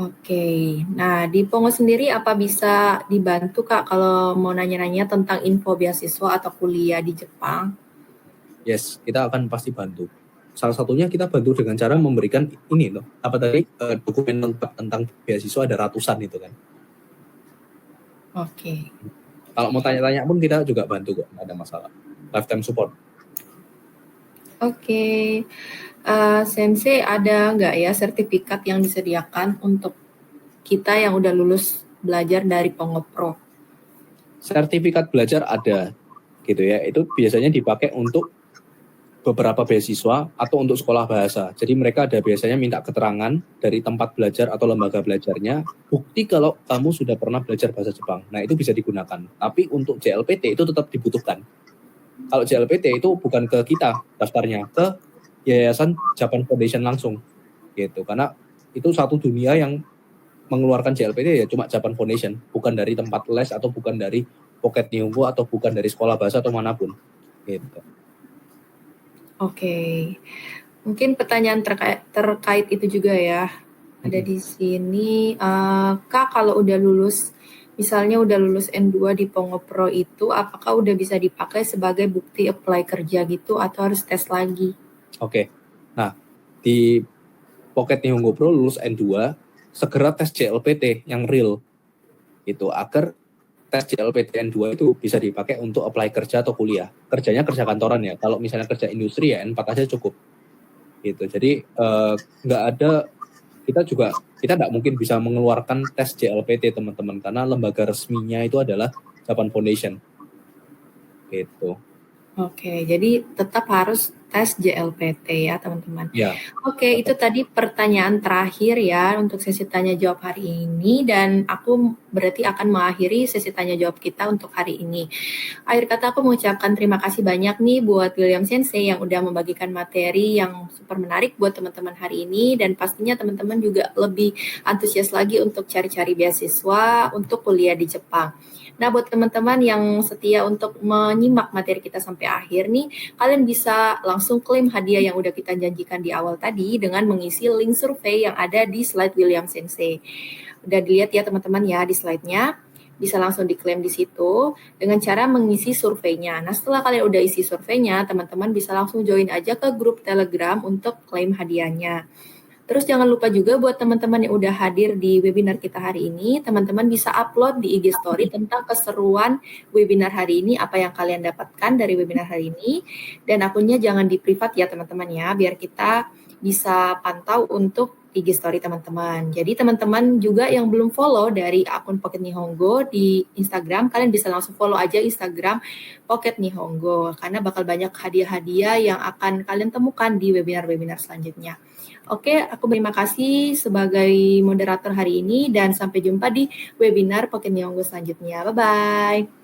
Oke, nah di Pongo sendiri apa bisa dibantu Kak kalau mau nanya-nanya tentang info beasiswa atau kuliah di Jepang? Yes, kita akan pasti bantu. Salah satunya kita bantu dengan cara memberikan ini loh. Apa tadi dokumen lengkap tentang beasiswa ada ratusan itu kan. Oke. Kalau mau tanya-tanya pun kita juga bantu kok, nggak ada masalah. Lifetime support. Oke. Sensei ada nggak ya sertifikat yang disediakan untuk kita yang udah lulus belajar dari Pongo Pro? Sertifikat belajar ada gitu ya. Itu biasanya dipakai untuk beberapa beasiswa atau untuk sekolah bahasa. Jadi mereka ada biasanya minta keterangan dari tempat belajar atau lembaga belajarnya, bukti kalau kamu sudah pernah belajar bahasa Jepang. Nah, itu bisa digunakan. Tapi untuk JLPT itu tetap dibutuhkan. Kalau JLPT itu bukan ke kita daftarnya, ke Yayasan Japan Foundation langsung. Gitu. Karena itu satu dunia yang mengeluarkan JLPT ya cuma Japan Foundation, bukan dari tempat les atau bukan dari Pocket Nihongo atau bukan dari sekolah bahasa atau manapun. Gitu. Oke. Mungkin pertanyaan terkait itu juga ya. Ada di sini, Kak kalau udah lulus, misalnya udah lulus N2 di Pongo Pro itu, apakah udah bisa dipakai sebagai bukti apply kerja gitu atau harus tes lagi? Oke. Nah, di Pocket Nihongo Pro lulus N2, segera tes JLPT yang real. Gitu, agar tes JLPT N2 itu bisa dipakai untuk apply kerja atau kuliah. Kerjanya kerja kantoran ya. Kalau misalnya kerja industri ya N4 aja cukup. Gitu. Jadi nggak ada, kita nggak mungkin bisa mengeluarkan tes JLPT teman-teman karena lembaga resminya itu adalah Japan Foundation. Gitu. Oke, jadi tetap harus tes JLPT ya teman-teman. Ya. Oke, itu tadi pertanyaan terakhir ya untuk sesi tanya jawab hari ini dan aku berarti akan mengakhiri sesi tanya jawab kita untuk hari ini. Akhir kata aku mengucapkan terima kasih banyak nih buat William Sensei yang udah membagikan materi yang super menarik buat teman-teman hari ini dan pastinya teman-teman juga lebih antusias lagi untuk cari-cari beasiswa untuk kuliah di Jepang. Nah, buat teman-teman yang setia untuk menyimak materi kita sampai akhir nih, kalian bisa langsung klaim hadiah yang udah kita janjikan di awal tadi dengan mengisi link survei yang ada di slide William Sensei. Udah dilihat ya teman-teman ya di slide-nya, bisa langsung diklaim di situ dengan cara mengisi surveinya. Nah, setelah kalian udah isi surveinya, teman-teman bisa langsung join aja ke grup Telegram untuk klaim hadiahnya. Terus jangan lupa juga buat teman-teman yang udah hadir di webinar kita hari ini, teman-teman bisa upload di IG Story tentang keseruan webinar hari ini, apa yang kalian dapatkan dari webinar hari ini, dan akunnya jangan di privat ya teman-teman ya, biar kita bisa pantau untuk IG Story teman-teman. Jadi teman-teman juga yang belum follow dari akun Pocket Nihongo di Instagram, kalian bisa langsung follow aja Instagram Pocket Nihongo, karena bakal banyak hadiah-hadiah yang akan kalian temukan di webinar-webinar selanjutnya. Oke, aku terima kasih sebagai moderator hari ini dan sampai jumpa di webinar Pocket Nihongo selanjutnya. Bye-bye.